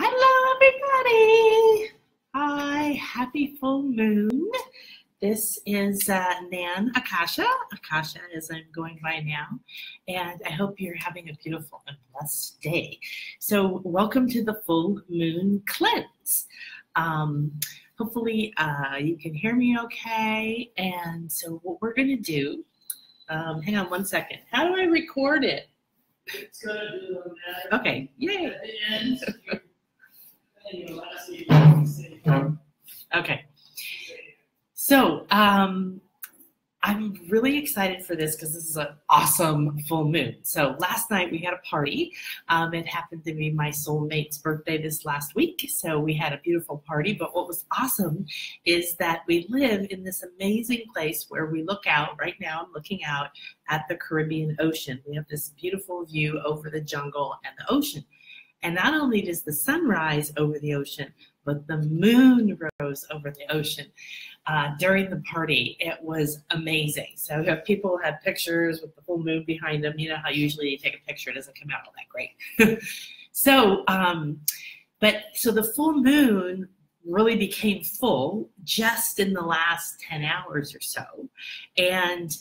Hello, everybody. Hi, happy full moon. This is Nan Akasha. Akasha, as I'm going by now. And I hope you're having a beautiful and blessed day. So welcome to the full moon cleanse. Hopefully you can hear me okay. And so what we're going to do, hang on one second. How do I record it? It's going to do that. Okay, yay. Okay, so I'm really excited for this because this is an awesome full moon. So last night we had a party. It happened to be my soulmate's birthday this last week, so we had a beautiful party. But what was awesome is that we live in this amazing place where we look out. Right now I'm looking out at the Caribbean Ocean. We have this beautiful view over the jungle and the ocean. And not only does the sun rise over the ocean, but the moon rose over the ocean during the party. It was amazing. So if people have pictures with the full moon behind them, you know how usually you take a picture, it doesn't come out all that great. So the full moon really became full just in the last 10 hours or so. And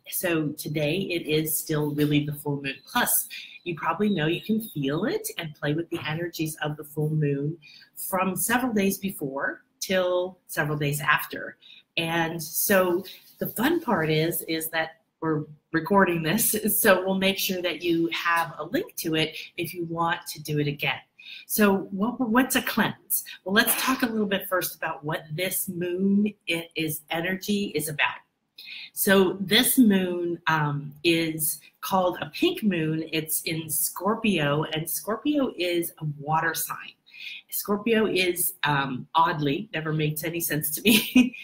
so today it is still really the full moon. Plus, you probably know you can feel it and play with the energies of the full moon from several days before till several days after. And so the fun part is that we're recording this, so we'll make sure that you have a link to it if you want to do it again. So what's a cleanse? Well, let's talk a little bit first about what this moon energy is about. So this moon is called a pink moon. It's in Scorpio, and Scorpio is a water sign. Scorpio is, oddly, never makes any sense to me,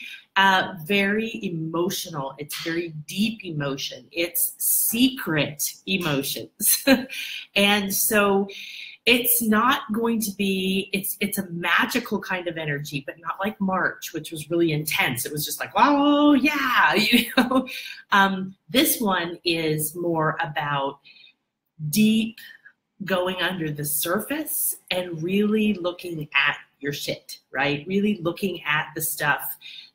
very emotional. It's very deep emotion. It's secret emotions. And so it's not going to be, it's a magical kind of energy, but not like March, which was really intense. It was just like, oh yeah, you know. This one is more about deep going under the surface and really looking at your shit, right? Really looking at the stuff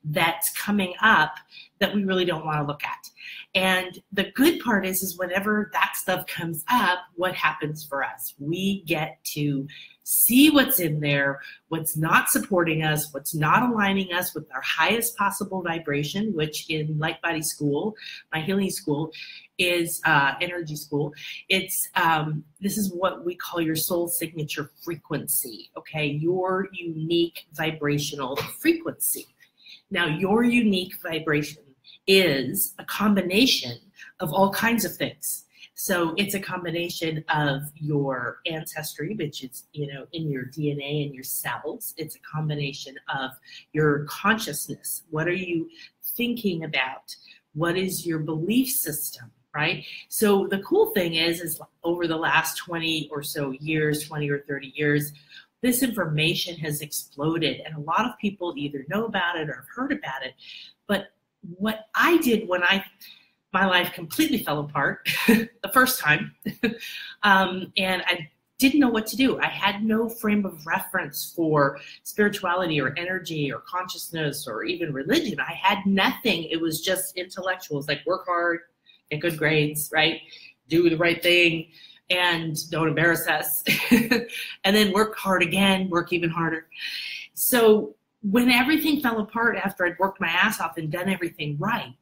that's coming up that we really don't want to look at. And the good part is whenever that stuff comes up, what happens for us? We get to see what's in there, what's not supporting us, what's not aligning us with our highest possible vibration, which in LightBody School, my healing school, is energy school. It's this is what we call your soul signature frequency, okay? Your unique vibrational frequency. Now, your unique vibration is a combination of all kinds of things. So it's a combination of your ancestry, which is, you know, in your DNA and your cells. It's a combination of your consciousness. What are you thinking about? What is your belief system, right? So the cool thing is over the last 20 or so years, 20 or 30 years, this information has exploded, and a lot of people either know about it or have heard about it. But what I did when my life completely fell apart the first time, and I didn't know what to do. I had no frame of reference for spirituality or energy or consciousness or even religion. I had nothing. It was just intellectuals, like work hard, get good grades, right? Do the right thing, and don't embarrass us. And then work hard again, work even harder. So when everything fell apart after I'd worked my ass off and done everything right,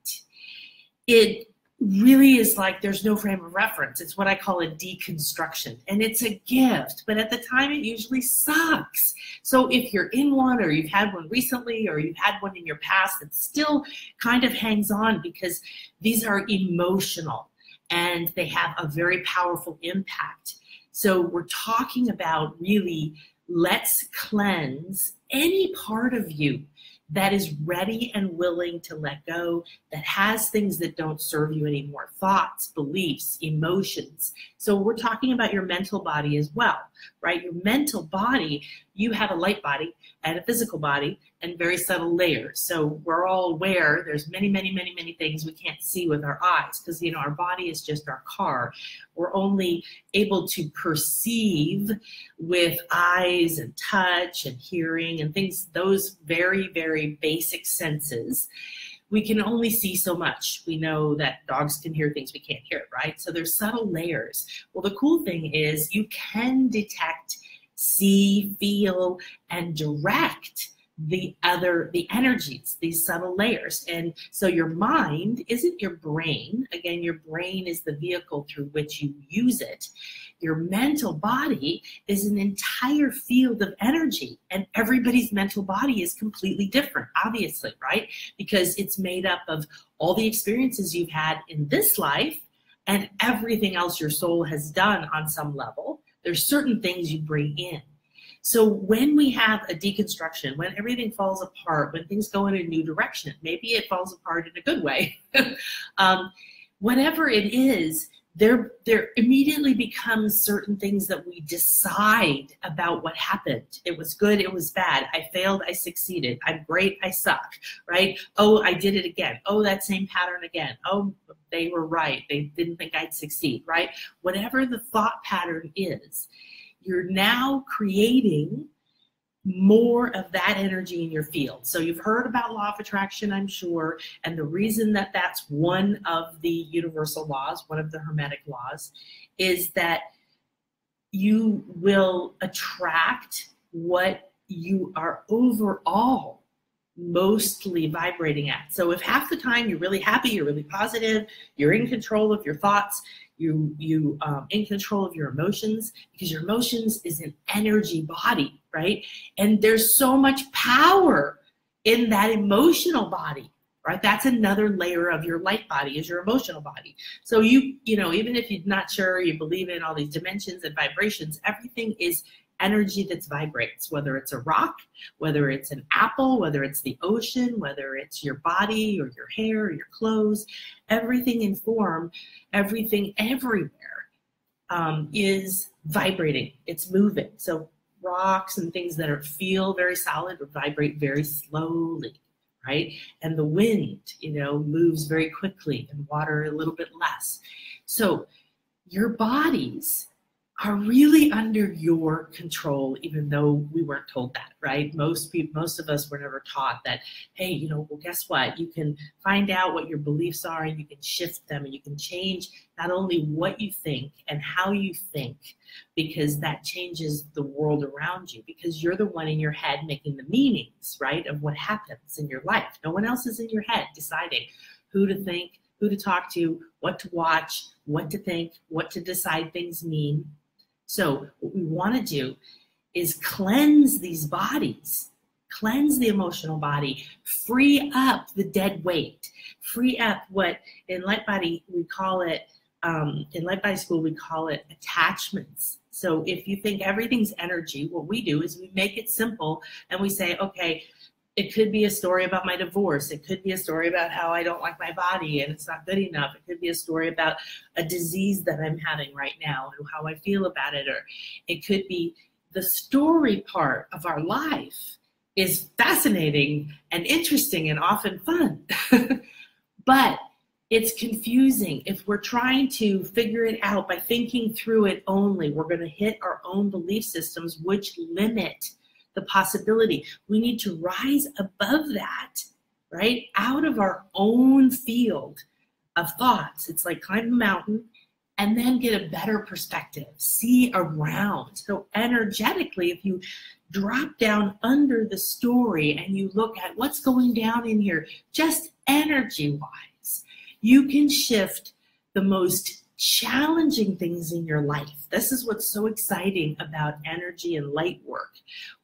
it really is like there's no frame of reference. It's what I call a deconstruction, and it's a gift, but at the time it usually sucks. So if you're in one, or you've had one recently, or you've had one in your past, it still kind of hangs on because these are emotional and they have a very powerful impact. So we're talking about really, let's cleanse any part of you that is ready and willing to let go, that has things that don't serve you anymore, thoughts, beliefs, emotions. So we're talking about your mental body as well. right? Your mental body, you have a light body and a physical body and very subtle layers. So we're all aware there's many, many, many, many things we can't see with our eyes because, you know, our body is just our car. We're only able to perceive with eyes and touch and hearing and things, those very, very basic senses. We can only see so much. We know that dogs can hear things we can't hear, right? So there's subtle layers. Well, the cool thing is you can detect, see, feel, and direct the energies, these subtle layers. And so your mind isn't your brain. Again, your brain is the vehicle through which you use it. Your mental body is an entire field of energy, and everybody's mental body is completely different, obviously, right? Because it's made up of all the experiences you've had in this life and everything else your soul has done on some level. There's certain things you bring in. So when we have a deconstruction, when everything falls apart, when things go in a new direction, maybe it falls apart in a good way, whatever it is, there immediately becomes certain things that we decide about what happened. It was good, it was bad. I failed, I succeeded. I'm great, I suck, right? Oh, I did it again. Oh, that same pattern again. Oh, they were right. They didn't think I'd succeed, right? Whatever the thought pattern is, you're now creating more of that energy in your field. So you've heard about law of attraction, I'm sure, and the reason that that's one of the universal laws, one of the hermetic laws, is that you will attract what you are overall mostly vibrating at. So if half the time you're really happy, you're really positive, you're in control of your thoughts, you in control of your emotions, because your emotions is an energy body, right? And there's so much power in that emotional body, right? That's another layer of your light body, is your emotional body. So you know, even if you're not sure, you believe in all these dimensions and vibrations, everything is energy that vibrates, whether it's a rock, whether it's an apple, whether it's the ocean, whether it's your body or your hair or your clothes, everything in form, everything everywhere is vibrating, it's moving. So rocks and things that feel very solid would vibrate very slowly, right? And the wind, you know, moves very quickly, and water a little bit less. So your bodies are really under your control, even though we weren't told that, right? Most of us were never taught that, hey, you know, well, guess what? You can find out what your beliefs are and you can shift them and you can change not only what you think and how you think, because that changes the world around you, because you're the one in your head making the meanings, right, of what happens in your life. No one else is in your head deciding who to think, who to talk to, what to watch, what to think, what to decide things mean. So what we want to do is cleanse these bodies, cleanse the emotional body, free up the dead weight, free up what in LightBody we call it, in LightBody School we call it attachments. So if you think everything's energy, what we do is we make it simple and we say, okay, it could be a story about my divorce. It could be a story about how I don't like my body and it's not good enough. It could be a story about a disease that I'm having right now and how I feel about it. Or it could be the story part of our life is fascinating and interesting and often fun. But it's confusing. If we're trying to figure it out by thinking through it only, we're going to hit our own belief systems, which limit the possibility. We need to rise above that, right? Out of our own field of thoughts. It's like climb a mountain and then get a better perspective, see around. So energetically, if you drop down under the story and you look at what's going down in here, just energy-wise, you can shift the most challenging things in your life. This is what's so exciting about energy and light work.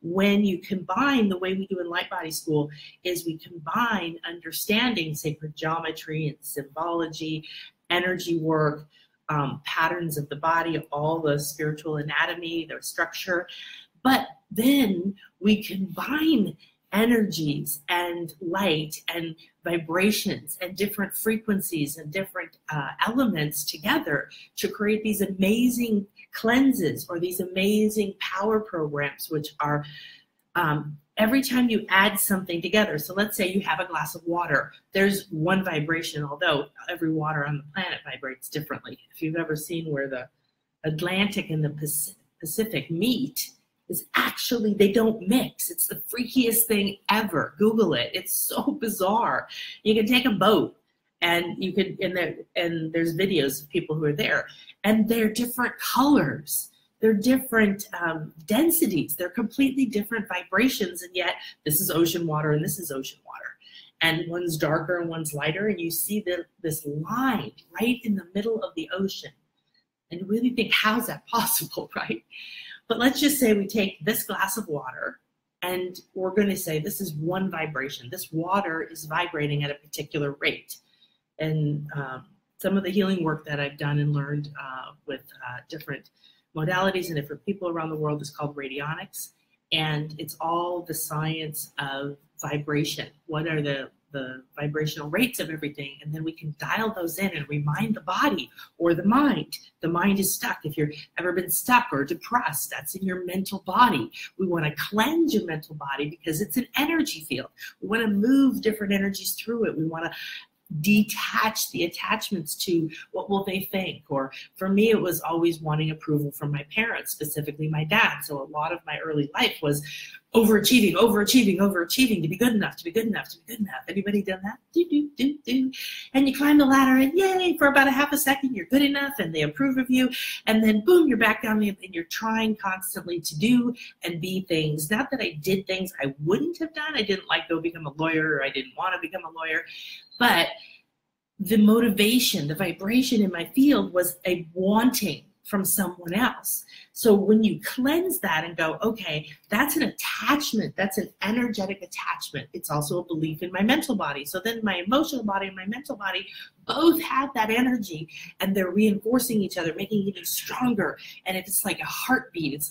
When you combine, the way we do in LightBody School is we combine understanding sacred geometry and symbology, energy work, patterns of the body, all the spiritual anatomy, their structure, but then we combine energies and light and vibrations and different frequencies and different elements together to create these amazing cleanses or these amazing power programs, which are every time you add something together. So let's say you have a glass of water. There's one vibration, although every water on the planet vibrates differently. If you've ever seen where the Atlantic and the Pacific meet, is actually, they don't mix. It's the freakiest thing ever. Google it. It's so bizarre. You can take a boat and you could, and there's videos of people who are there, and they're different colors. They're different densities. They're completely different vibrations, and yet this is ocean water and this is ocean water. And one's darker and one's lighter, and you see this line right in the middle of the ocean. And really think, how's that possible, right? But let's just say we take this glass of water and we're going to say this is one vibration. This water is vibrating at a particular rate. And some of the healing work that I've done and learned with different modalities and different people around the world is called radionics. And it's all the science of vibration. What are the vibrational rates of everything, and then we can dial those in and remind the body or the mind. The mind is stuck. If you've ever been stuck or depressed, that's in your mental body. We want to cleanse your mental body because it's an energy field. We want to move different energies through it. We want to detach the attachments to what will they think. Or for me, it was always wanting approval from my parents, specifically my dad. So a lot of my early life was overachieving, overachieving, overachieving, to be good enough, to be good enough, to be good enough. Anybody done that? Do, do, do, do. And you climb the ladder and yay, for about a half a second, you're good enough and they approve of you. And then boom, you're back down and you're trying constantly to do and be things. Not that I did things I wouldn't have done. I didn't like go become a lawyer, or I didn't want to become a lawyer. But the motivation, the vibration in my field was a wanting from someone else. So when you cleanse that and go, okay, that's an attachment, that's an energetic attachment. It's also a belief in my mental body. So then my emotional body and my mental body both have that energy, and they're reinforcing each other, making it even stronger. And it's like a heartbeat. It's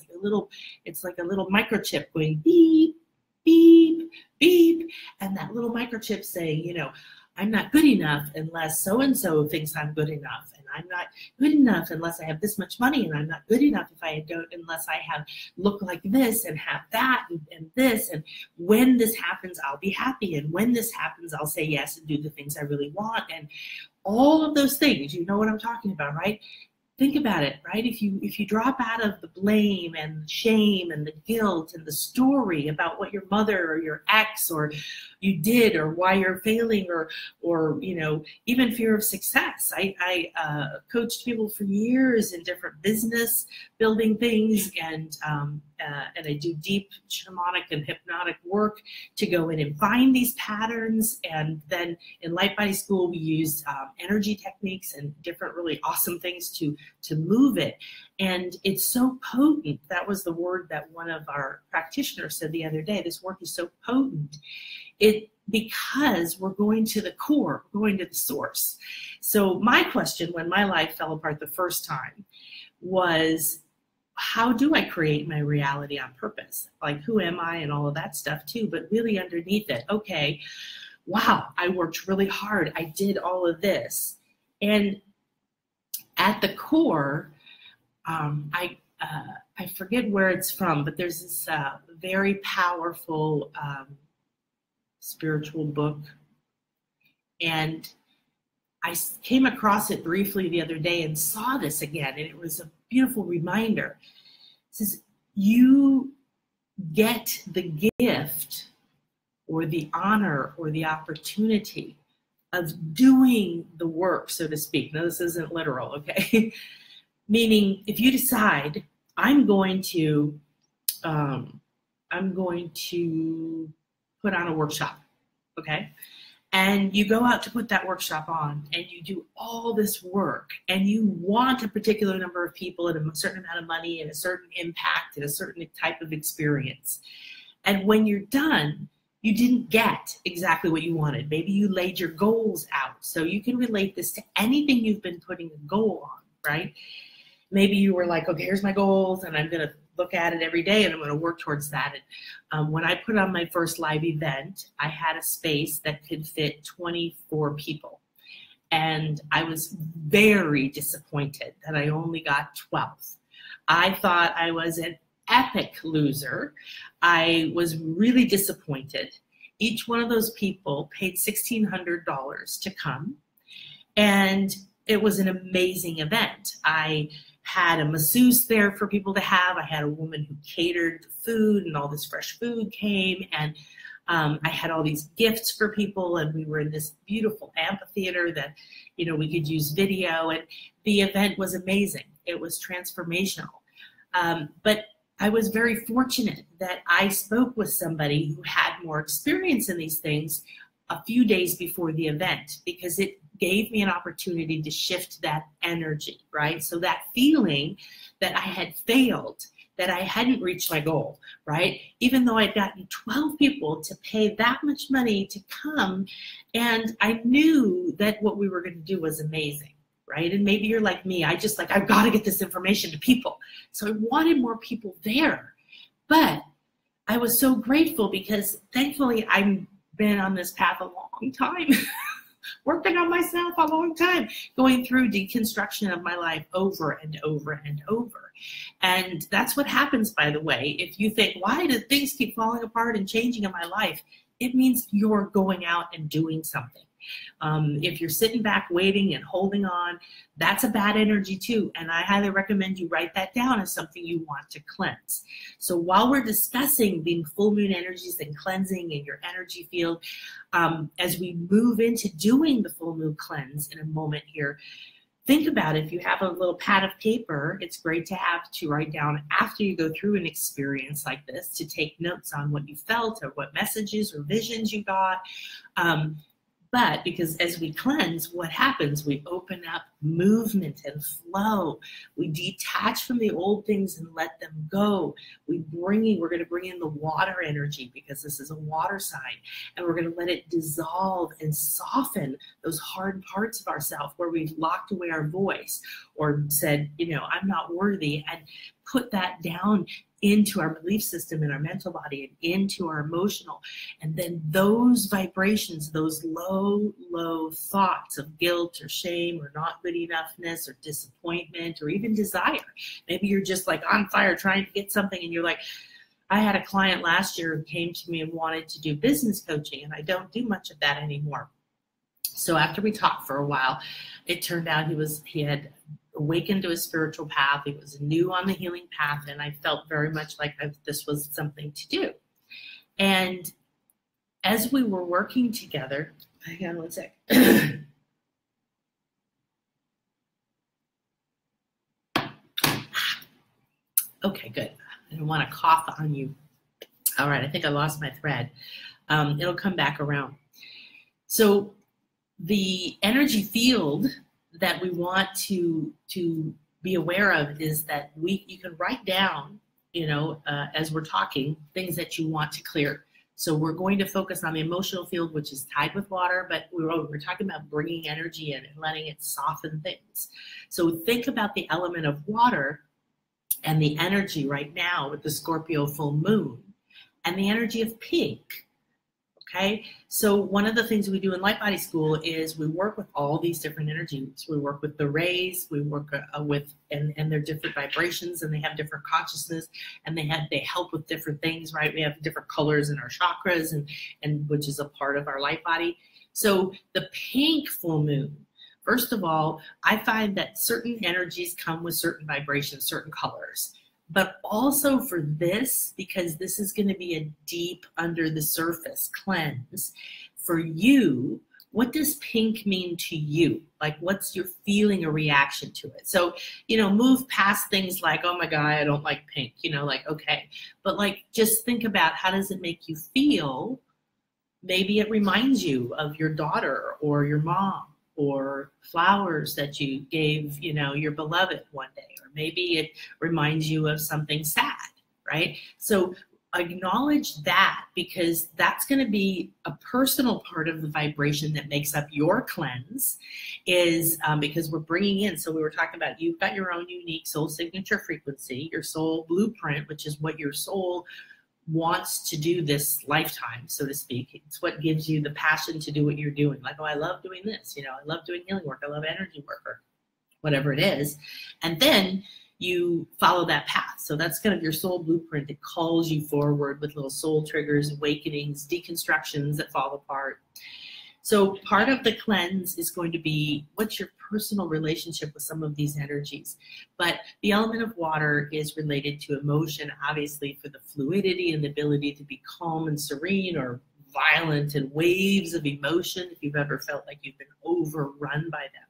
like a little microchip going beep, beep, beep. And that little microchip saying, you know, I'm not good enough unless so-and-so thinks I'm good enough. And I'm not good enough unless I have this much money. And I'm not good enough unless I have look like this and have that and this. And when this happens, I'll be happy. And when this happens, I'll say yes and do the things I really want. And all of those things, you know what I'm talking about, right? Think about it, right? If you drop out of the blame and the shame and the guilt and the story about what your mother or your ex or you did or why you're failing or you know, even fear of success. I coached people for years in different business building things, and I do deep shamanic and hypnotic work to go in and find these patterns. And then in LightBody School, we use energy techniques and different really awesome things to move it. And it's so potent. That was the word that one of our practitioners said the other day. This work is so potent. Because we're going to the core, we're going to the source. So my question when my life fell apart the first time was, how do I create my reality on purpose? Like, who am I and all of that stuff too, but really underneath it, okay, wow, I worked really hard. I did all of this. And at the core, I forget where it's from, but there's this very powerful spiritual book, and I came across it briefly the other day and saw this again, and it was a beautiful reminder. It says, you get the gift or the honor or the opportunity of doing the work, so to speak. Now, this isn't literal, okay? Meaning, if you decide, I'm going to put on a workshop, okay? And you go out to put that workshop on and you do all this work and you want a particular number of people and a certain amount of money and a certain impact and a certain type of experience. And when you're done, you didn't get exactly what you wanted. Maybe you laid your goals out. So you can relate this to anything you've been putting a goal on, right? Maybe you were like, okay, here's my goals and I'm gonna look at it every day and I'm going to work towards that. And when I put on my first live event, I had a space that could fit 24 people. And I was very disappointed that I only got 12. I thought I was an epic loser. I was really disappointed. Each one of those people paid $1,600 to come, and it was an amazing event. I had a masseuse there for people to have. I had a woman who catered food, and all this fresh food came, and I had all these gifts for people, and we were in this beautiful amphitheater that, you know, we could use video, and the event was amazing. It was transformational. But I was very fortunate that I spoke with somebody who had more experience in these things a few days before the event, because it gave me an opportunity to shift that energy, right? So that feeling that I had failed, that I hadn't reached my goal, right? Even though I'd gotten 12 people to pay that much money to come, and I knew that what we were going to do was amazing, right? And maybe you're like me, I've got to get this information to people. So I wanted more people there. But I was so grateful because thankfully I've been on this path a long time, working on myself a long time, going through deconstruction of my life over and over and over. And that's what happens, by the way. If you think, why do things keep falling apart and changing in my life? It means you're going out and doing something. If you're sitting back waiting and holding on, that's a bad energy too. And I highly recommend you write that down as something you want to cleanse. So while we're discussing the full moon energies and cleansing in your energy field, as we move into doing the full moon cleanse in a moment here, think about it. If you have a little pad of paper, it's great to have to write down after you go through an experience like this, to take notes on what you felt or what messages or visions you got. But because as we cleanse, what happens? We open up movement and flow. We detach from the old things and let them go. We're going to bring in the water energy, because this is a water sign, and we're going to let it dissolve and soften those hard parts of ourselves where we've locked away our voice or said, you know, I'm not worthy, and put that down into our belief system and our mental body and into our emotional. And then those vibrations, those low thoughts of guilt or shame or not good enoughness or disappointment or even desire. Maybe you're just like on fire trying to get something, and you're like, I had a client last year who came to me and wanted to do business coaching, and I don't do much of that anymore. So after we talked for a while, it turned out he had awakened to his spiritual path. He was new on the healing path, and I felt very much like this was something to do. And as we were working together, hang on one sec. Okay, good. I don't want to cough on you. All right, I think I lost my thread. It'll come back around. So the energy field that we want to be aware of is that you can write down, you know, as we're talking, things that you want to clear. So we're going to focus on the emotional field, which is tied with water, but we're talking about bringing energy in and letting it soften things. So think about the element of water and the energy right now with the Scorpio full moon and the energy of pink. Okay, so one of the things we do in LightBody School is we work with all these different energies. We work with the rays, we work with, and they're different vibrations, and they have different consciousness, and they help with different things, right? We have different colors in our chakras, and which is a part of our light body. So the pink full moon, first of all, I find that certain energies come with certain vibrations, certain colors. But also for this, because this is going to be a deep under the surface cleanse for you, what does pink mean to you? Like, what's your feeling or reaction to it? So, you know, move past things like, oh my God, I don't like pink, you know, like, okay. But like, just think about, how does it make you feel? Maybe it reminds you of your daughter or your mom, or flowers that you gave, you know, your beloved one day, or maybe it reminds you of something sad, right? So acknowledge that, because that's going to be a personal part of the vibration that makes up your cleanse, is because we're bringing in, so we were talking about, you've got your own unique soul signature frequency, your soul blueprint, which is what your soul wants to do this lifetime, so to speak. It's what gives you the passion to do what you're doing. Like, oh, I love doing this, you know, I love doing healing work, I love energy work, or whatever it is. And then you follow that path. So that's kind of your soul blueprint. It calls you forward with little soul triggers, awakenings, deconstructions that fall apart. So part of the cleanse is going to be, what's your personal relationship with some of these energies? But the element of water is related to emotion, obviously, for the fluidity and the ability to be calm and serene, or violent and waves of emotion, if you've ever felt like you've been overrun by them.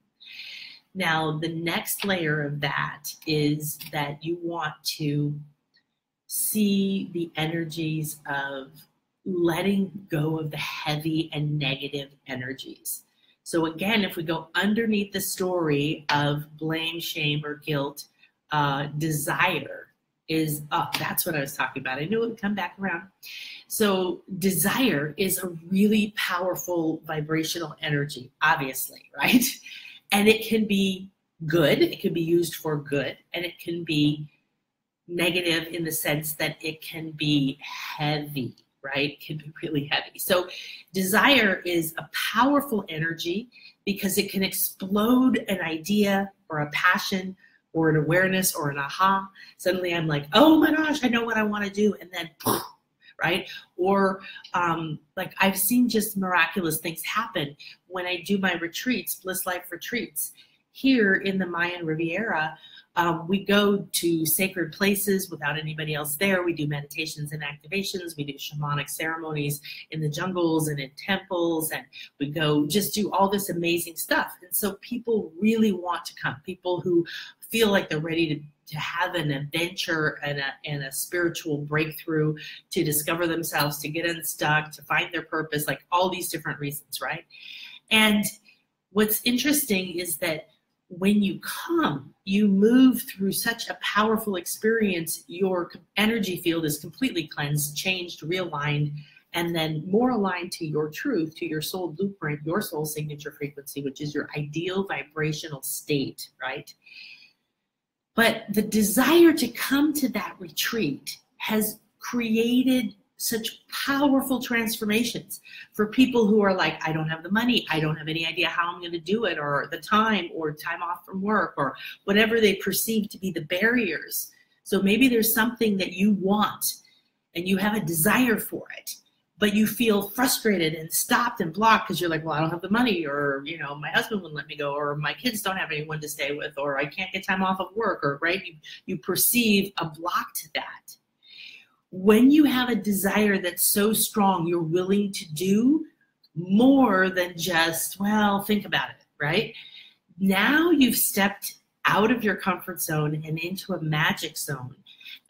Now, the next layer of that is that you want to see the energies of letting go of the heavy and negative energies. So again, if we go underneath the story of blame, shame, or guilt, desire is up. That's what I was talking about. I knew it would come back around. So desire is a really powerful vibrational energy, obviously, right? And it can be good, it can be used for good, and it can be negative in the sense that it can be heavy, right? It can be really heavy. So desire is a powerful energy because it can explode an idea or a passion or an awareness or an aha. Suddenly I'm like, oh my gosh, I know what I want to do. And then, right? Or like I've seen just miraculous things happen when I do my retreats, Bliss Life retreats. Here in the Mayan Riviera, we go to sacred places without anybody else there. We do meditations and activations. We do shamanic ceremonies in the jungles and in temples. And we go just do all this amazing stuff. And so people really want to come. People who feel like they're ready to have an adventure and a spiritual breakthrough, to discover themselves, to get unstuck, to find their purpose, like all these different reasons, right? And what's interesting is that when you come, you move through such a powerful experience. Your energy field is completely cleansed, changed, realigned, and then more aligned to your truth, to your soul blueprint, your soul signature frequency, which is your ideal vibrational state, right? But the desire to come to that retreat has created such powerful transformations for people who are like, I don't have the money, I don't have any idea how I'm going to do it, or the time, or time off from work, or whatever they perceive to be the barriers. So maybe there's something that you want and you have a desire for it, but you feel frustrated and stopped and blocked because you're like, well, I don't have the money, or, you know, my husband wouldn't let me go, or my kids don't have anyone to stay with, or I can't get time off of work, or, right? You perceive a block to that. When you have a desire that's so strong, you're willing to do more than just, well, think about it, right? Now you've stepped out of your comfort zone and into a magic zone.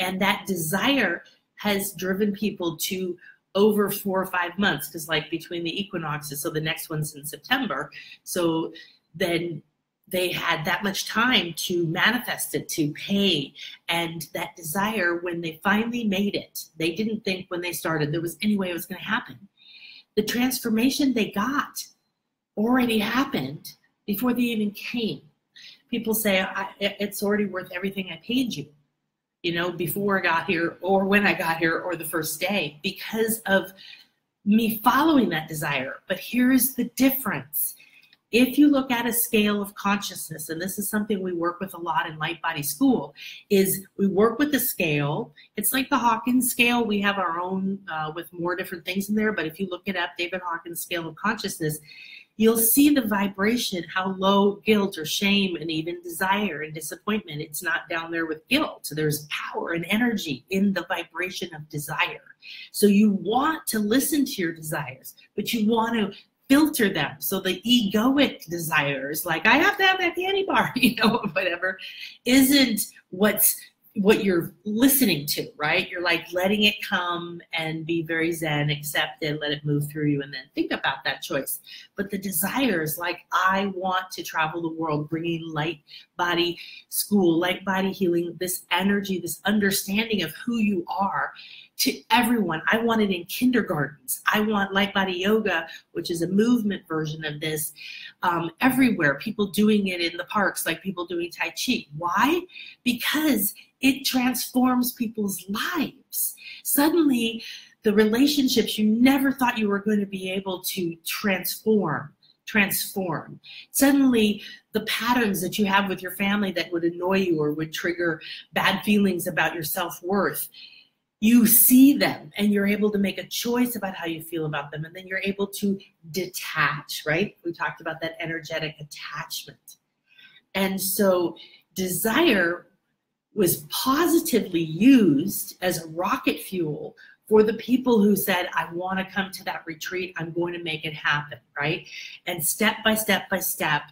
And that desire has driven people to over 4 or 5 months, because like between the equinoxes, so the next one's in September, so then they had that much time to manifest it, to pay. And that desire, when they finally made it, they didn't think when they started there was any way it was going to happen. The transformation they got already happened before they even came. People say, it's already worth everything I paid you, you know, before I got here, or when I got here, or the first day, because of me following that desire. But here's the difference. If you look at a scale of consciousness, and this is something we work with a lot in LightBody School, is we work with the scale. It's like the Hawkins scale. We have our own with more different things in there, but if you look it up, David Hawkins' scale of consciousness, you'll see the vibration, how low guilt or shame and even desire and disappointment. It's not down there with guilt. So there's power and energy in the vibration of desire. So you want to listen to your desires, but you want to filter them. So the egoic desires, like I have to have that candy bar, you know, whatever, isn't what you're listening to, right? You're like letting it come and be very zen, accept it, let it move through you, and then think about that choice. But the desires, like I want to travel the world, bringing LightBody School, LightBody healing, this energy, this understanding of who you are to everyone. I want it in kindergartens. I want LightBody Yoga, which is a movement version of this, everywhere. People doing it in the parks, like people doing Tai Chi. Why? Because it transforms people's lives. Suddenly, the relationships you never thought you were going to be able to transform transform. Suddenly, the patterns that you have with your family that would annoy you or would trigger bad feelings about your self-worth, you see them and you're able to make a choice about how you feel about them. And then you're able to detach, right? We talked about that energetic attachment. And so desire was positively used as a rocket fuel for the people who said, I want to come to that retreat, I'm going to make it happen, right? And step by step by step,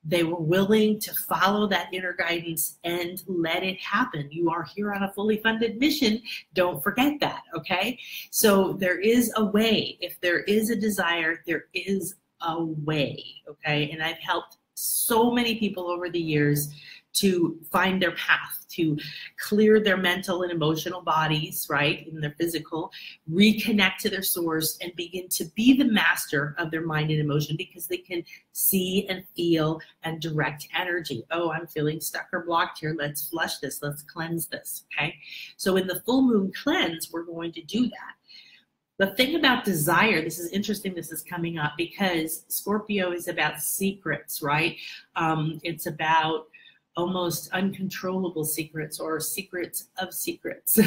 they were willing to follow that inner guidance and let it happen. You are here on a fully funded mission. Don't forget that, okay? So there is a way. If there is a desire, there is a way, okay? And I've helped so many people over the years to find their path, to clear their mental and emotional bodies, right, in their physical, reconnect to their source, and begin to be the master of their mind and emotion, because they can see and feel and direct energy. Oh, I'm feeling stuck or blocked here. Let's flush this. Let's cleanse this, okay? So in the full moon cleanse, we're going to do that. The thing about desire, this is interesting, this is coming up, because Scorpio is about secrets, right? It's about almost uncontrollable secrets, or secrets of secrets.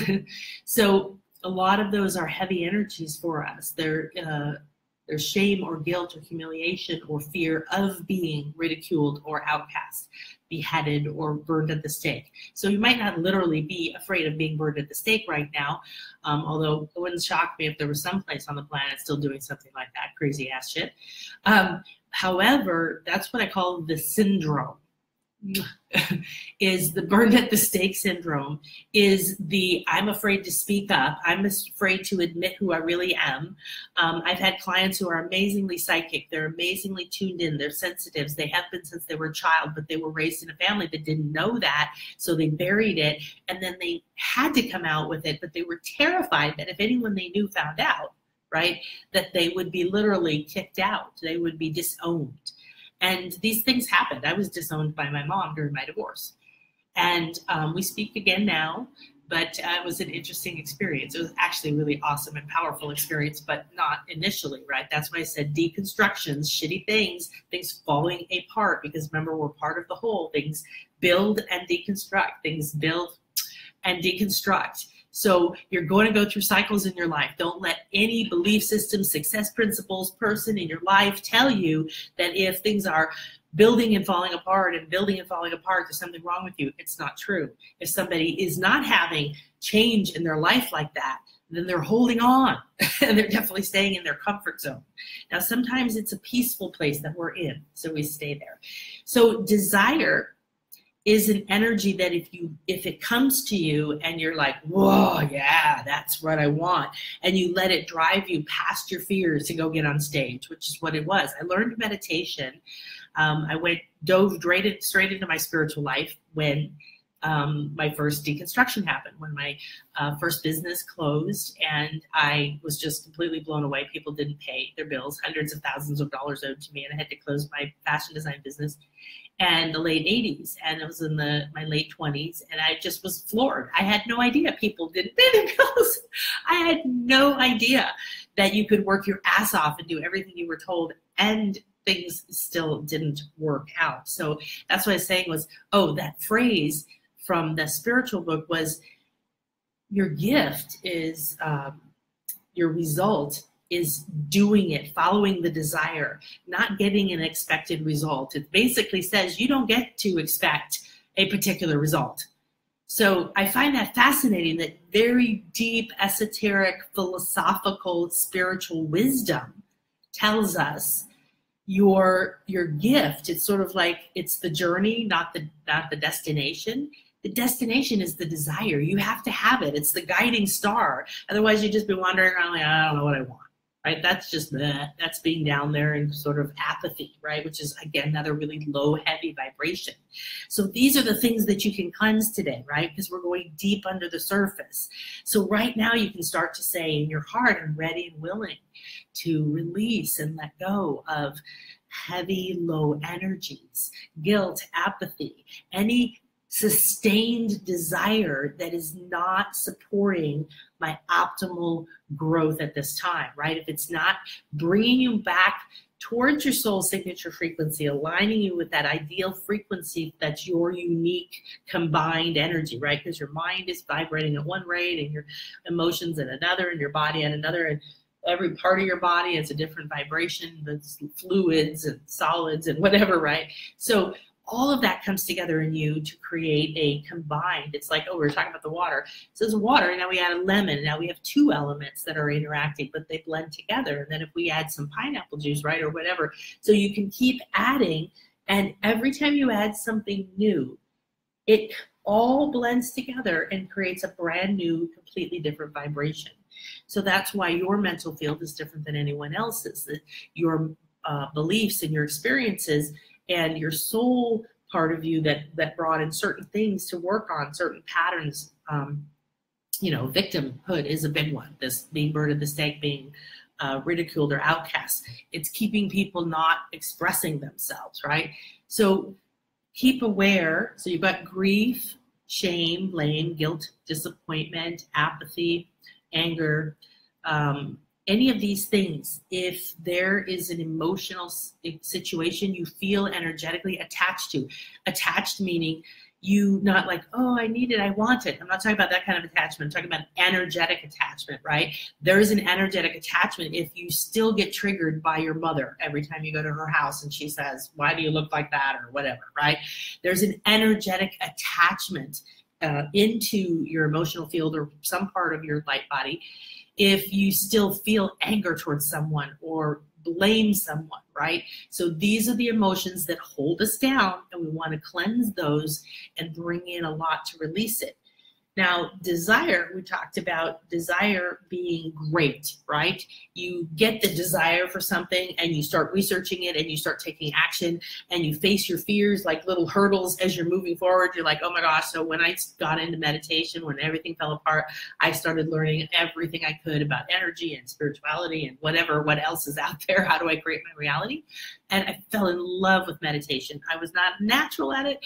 So a lot of those are heavy energies for us. They're shame or guilt or humiliation or fear of being ridiculed or outcast, beheaded or burned at the stake. So you might not literally be afraid of being burned at the stake right now, although it wouldn't shock me if there was some place on the planet still doing something like that crazy ass shit. However, that's what I call the syndrome. Is the burned at the stake syndrome, is the I'm afraid to speak up, I'm afraid to admit who I really am. I've had clients who are amazingly psychic, they're amazingly tuned in, they're sensitives, they have been since they were a child, but they were raised in a family that didn't know that, so they buried it, and then they had to come out with it, but they were terrified that if anyone they knew found out, right, that they would be literally kicked out, they would be disowned. And these things happened. I was disowned by my mom during my divorce. And we speak again now, but it was an interesting experience. It was actually a really awesome and powerful experience, but not initially, right? That's why I said deconstructions, shitty things, things falling apart, because remember, we're part of the whole. Things build and deconstruct, things build and deconstruct. So you're going to go through cycles in your life. Don't let any belief system, success principles, person in your life tell you that if things are building and falling apart and building and falling apart, there's something wrong with you. It's not true. If somebody is not having change in their life like that, then they're holding on and they're definitely staying in their comfort zone. Now, sometimes it's a peaceful place that we're in, so we stay there. So desire is an energy that if it comes to you and you're like, whoa, yeah, that's what I want, and you let it drive you past your fears to go get on stage, which is what it was. I learned meditation. I dove straight into my spiritual life when my first deconstruction happened, when my first business closed, and I was just completely blown away. People didn't pay their bills, hundreds of thousands of dollars owed to me, and I had to close my fashion design business in the late 80s, and it was in my late 20s, and I just was floored. I had no idea people didn't pay their bills. I had no idea that you could work your ass off and do everything you were told, and things still didn't work out. So that's what I was saying was, oh, that phrase from the spiritual book was, your gift is, your result is doing it, following the desire, not getting an expected result. It basically says you don't get to expect a particular result. So I find that fascinating, that very deep, esoteric, philosophical, spiritual wisdom tells us your gift. It's sort of like it's the journey, not the destination. The destination is the desire. You have to have it. It's the guiding star. Otherwise, you'd just be wandering around like, I don't know what I want. Right? That's just that's being down there in sort of apathy, right? Which is, again, another really low, heavy vibration. So these are the things that you can cleanse today, right? Because we're going deep under the surface. So right now you can start to say in your heart, I'm ready and willing to release and let go of heavy, low energies, guilt, apathy, any sustained desire that is not supporting my optimal growth at this time, right? If it's not bringing you back towards your soul signature frequency, aligning you with that ideal frequency that's your unique combined energy, right? Because your mind is vibrating at one rate and your emotions at another and your body at another, and every part of your body is a different vibration, the fluids and solids and whatever, right? So all of that comes together in you to create a combined, it's like, oh, we were talking about the water. So there's water, now we add a lemon, now we have two elements that are interacting, but they blend together. And then if we add some pineapple juice, right, or whatever, so you can keep adding, and every time you add something new, it all blends together and creates a brand new, completely different vibration. So that's why your mental field is different than anyone else's. That your beliefs and your experiences and your soul part of you that brought in certain things to work on, certain patterns, you know, victimhood is a big one. This being bird at the stake, being ridiculed or outcast. It's keeping people not expressing themselves, right? So keep aware. So you've got grief, shame, blame, guilt, disappointment, apathy, anger, any of these things. If there is an emotional situation you feel energetically attached to, attached meaning you not like, oh, I need it, I want it. I'm not talking about that kind of attachment. I'm talking about energetic attachment, right? There is an energetic attachment if you still get triggered by your mother every time you go to her house and she says, why do you look like that, or whatever, right? There's an energetic attachment into your emotional field or some part of your light body if you still feel anger towards someone or blame someone, right? So these are the emotions that hold us down, and we want to cleanse those and bring in a lot to release it. Now, desire, we talked about desire being great, right? You get the desire for something and you start researching it and you start taking action and you face your fears like little hurdles as you're moving forward. You're like, oh my gosh. So when I got into meditation, when everything fell apart, I started learning everything I could about energy and spirituality and whatever, what else is out there. How do I create my reality? And I fell in love with meditation. I was not natural at it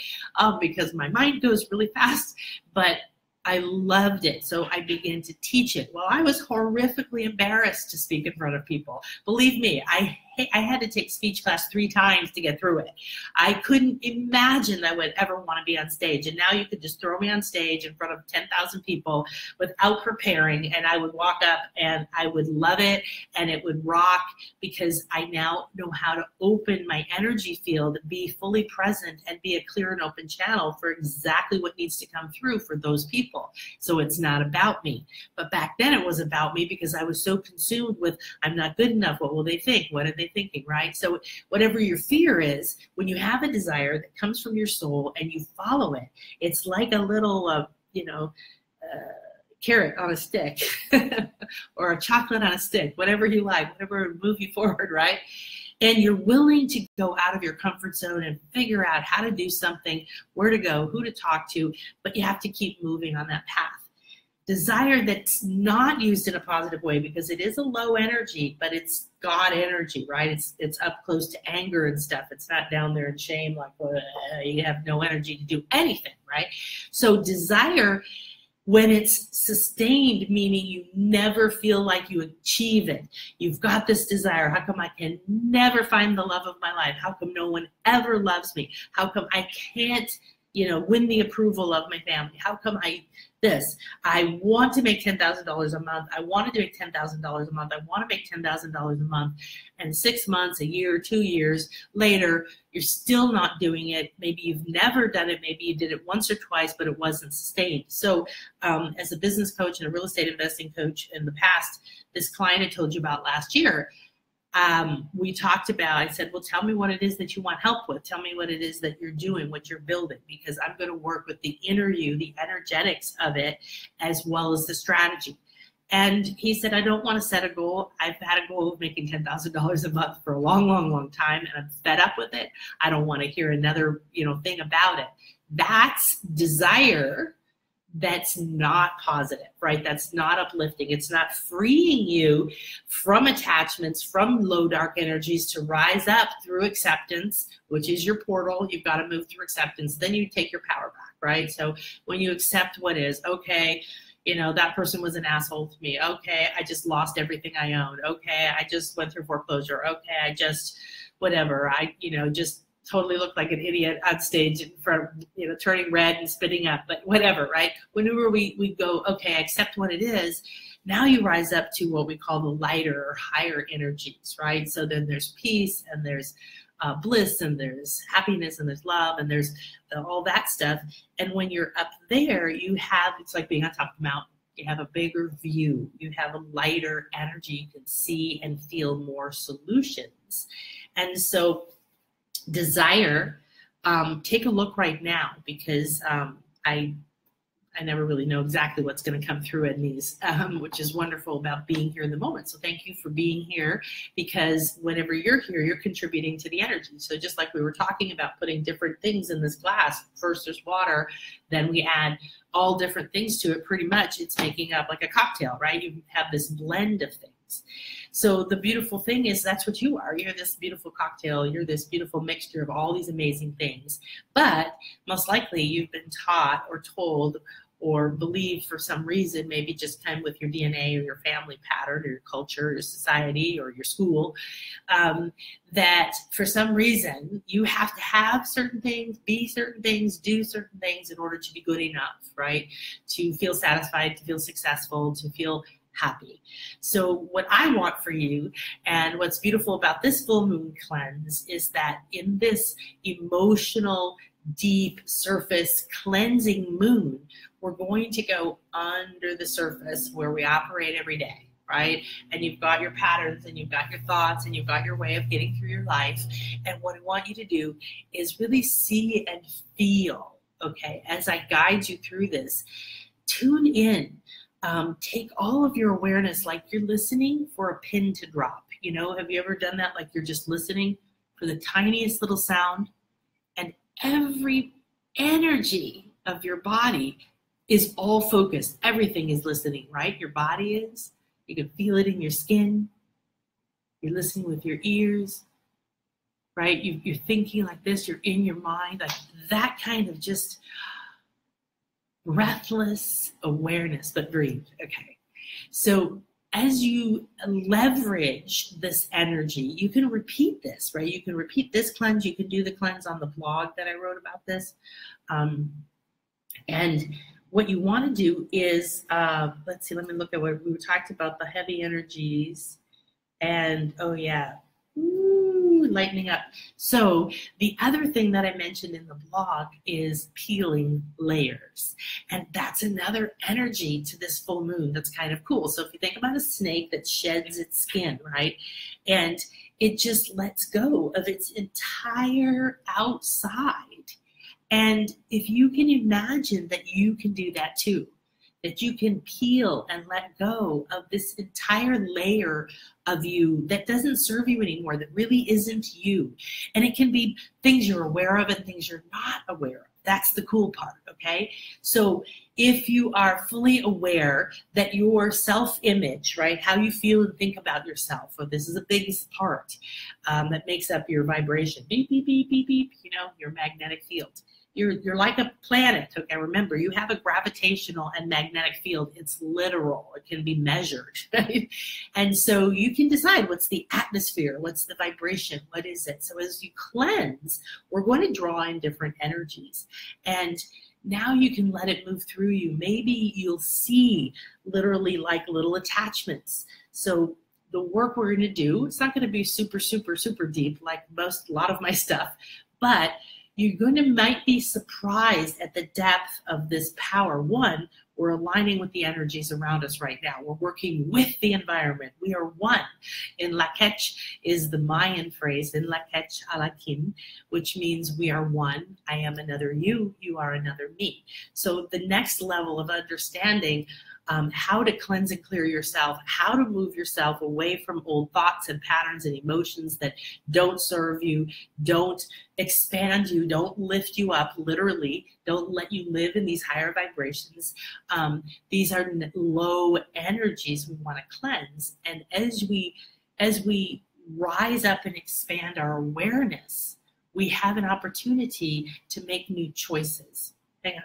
because my mind goes really fast, but I loved it. So I began to teach it. Well, I was horrifically embarrassed to speak in front of people. Believe me, I had to take speech class 3 times to get through it. I couldn't imagine I would ever want to be on stage. And now you could just throw me on stage in front of 10,000 people without preparing. And I would walk up and I would love it and it would rock because I now know how to open my energy field, be fully present and be a clear and open channel for exactly what needs to come through for those people. So it's not about me. But back then it was about me because I was so consumed with, I'm not good enough. What will they think? What are they thinking, right? So whatever your fear is, when you have a desire that comes from your soul and you follow it, it's like a little, carrot on a stick or a chocolate on a stick, whatever you like, whatever will move you forward, right? And you're willing to go out of your comfort zone and figure out how to do something, where to go, who to talk to, but you have to keep moving on that path. Desire that's not used in a positive way because it is a low energy, but it's God energy, right? It's up close to anger and stuff. It's not down there in shame like you have no energy to do anything, right? So desire, when it's sustained, meaning you never feel like you achieve it. You've got this desire. How come I can never find the love of my life? How come no one ever loves me? How come I can't, win the approval of my family? How come I want to make $10,000 a month. I want to do $10,000 a month. I want to make $10,000 a month. And 6 months, a year, 2 years later, you're still not doing it. Maybe you've never done it. Maybe you did it once or twice, but it wasn't sustained. So as a business coach and a real estate investing coach in the past, this client I told you about last year, we talked about, I said, well, tell me what it is that you want help with. Tell me what it is that you're doing, what you're building, because I'm going to work with the inner you, the energetics of it, as well as the strategy. And he said, I don't want to set a goal. I've had a goal of making $10,000 a month for a long, long, long time, and I'm fed up with it. I don't want to hear another, thing about it. That's desire. That's not positive, right? That's not uplifting. It's not freeing you from attachments, from low dark energies to rise up through acceptance, which is your portal. You've got to move through acceptance. Then you take your power back, right? So when you accept what is, okay, You know, that person was an asshole to me. Okay, I just lost everything I owned. Okay, I just went through foreclosure. Okay, I just, whatever. I, you know, just totally looked like an idiot on stage in front, you know, turning red and spitting up, but whatever, right? Whenever we go, okay, I accept what it is, now you rise up to what we call the lighter or higher energies, right? So then there's peace and there's bliss and there's happiness and there's love and there's all that stuff. And when you're up there, you have, it's like being on top of the mountain. You have a bigger view. You have a lighter energy. You can see and feel more solutions. And so desire, take a look right now, because I never really know exactly what's going to come through in these, which is wonderful about being here in the moment. So thank you for being here, because whenever you're here, you're contributing to the energy. So just like we were talking about putting different things in this glass, first there's water, then we add all different things to it. Pretty much it's making up like a cocktail, right? You have this blend of things. So the beautiful thing is that's what you are. You're this beautiful cocktail. You're this beautiful mixture of all these amazing things. But most likely you've been taught or told or believed for some reason, maybe just kind of with your DNA or your family pattern or your culture or your society or your school, that for some reason you have to have certain things, be certain things, do certain things in order to be good enough, right? To feel satisfied, to feel successful, to feel happy. So what I want for you, and what's beautiful about this full moon cleanse, is that in this emotional, deep surface cleansing moon, we're going to go under the surface where we operate every day, right? And you've got your patterns and you've got your thoughts and you've got your way of getting through your life. And what I want you to do is really see and feel, okay, as I guide you through this, tune in. Take all of your awareness like you're listening for a pin to drop. You know, have you ever done that? Like you're just listening for the tiniest little sound, and every energy of your body is all focused. Everything is listening, right? Your body is. You can feel it in your skin. You're listening with your ears, right? You're thinking like this. You're in your mind, like that kind of just breathless awareness, but breathe. Okay. So as you leverage this energy, you can repeat this, right? You can repeat this cleanse. You can do the cleanse on the blog that I wrote about this. And what you want to do is, let's see, let me look at what we talked about, the heavy energies. And, oh yeah, ooh, lightening up. So the other thing that I mentioned in the blog is peeling layers. And that's another energy to this full moon that's kind of cool. So if you think about a snake that sheds its skin, right? And it just lets go of its entire outside. And if you can imagine that you can do that too, that you can peel and let go of this entire layer of you that doesn't serve you anymore, that really isn't you. And it can be things you're aware of and things you're not aware of. That's the cool part, okay? So if you are fully aware that your self-image, right, how you feel and think about yourself, well, this is a big part that makes up your vibration, beep, beep, beep, beep, beep, you know, your magnetic field. You're like a planet, okay? Remember, you have a gravitational and magnetic field. It's literal. It can be measured, right? And so you can decide what's the atmosphere, what's the vibration, what is it? So as you cleanse, we're going to draw in different energies. And now you can let it move through you. Maybe you'll see literally like little attachments. So the work we're going to do, it's not going to be super, super, super deep like a lot of my stuff, but you're might be surprised at the depth of this power. One, we're aligning with the energies around us right now. We're working with the environment. We are one. In Lakech is the Mayan phrase, in Lakech Alakin, which means we are one. I am another you. You are another me. So the next level of understanding how to cleanse and clear yourself, how to move yourself away from old thoughts and patterns and emotions that don't serve you, don't expand you, don't lift you up, literally, don't let you live in these higher vibrations. These are low energies we want to cleanse. And as we rise up and expand our awareness, we have an opportunity to make new choices. Hang on.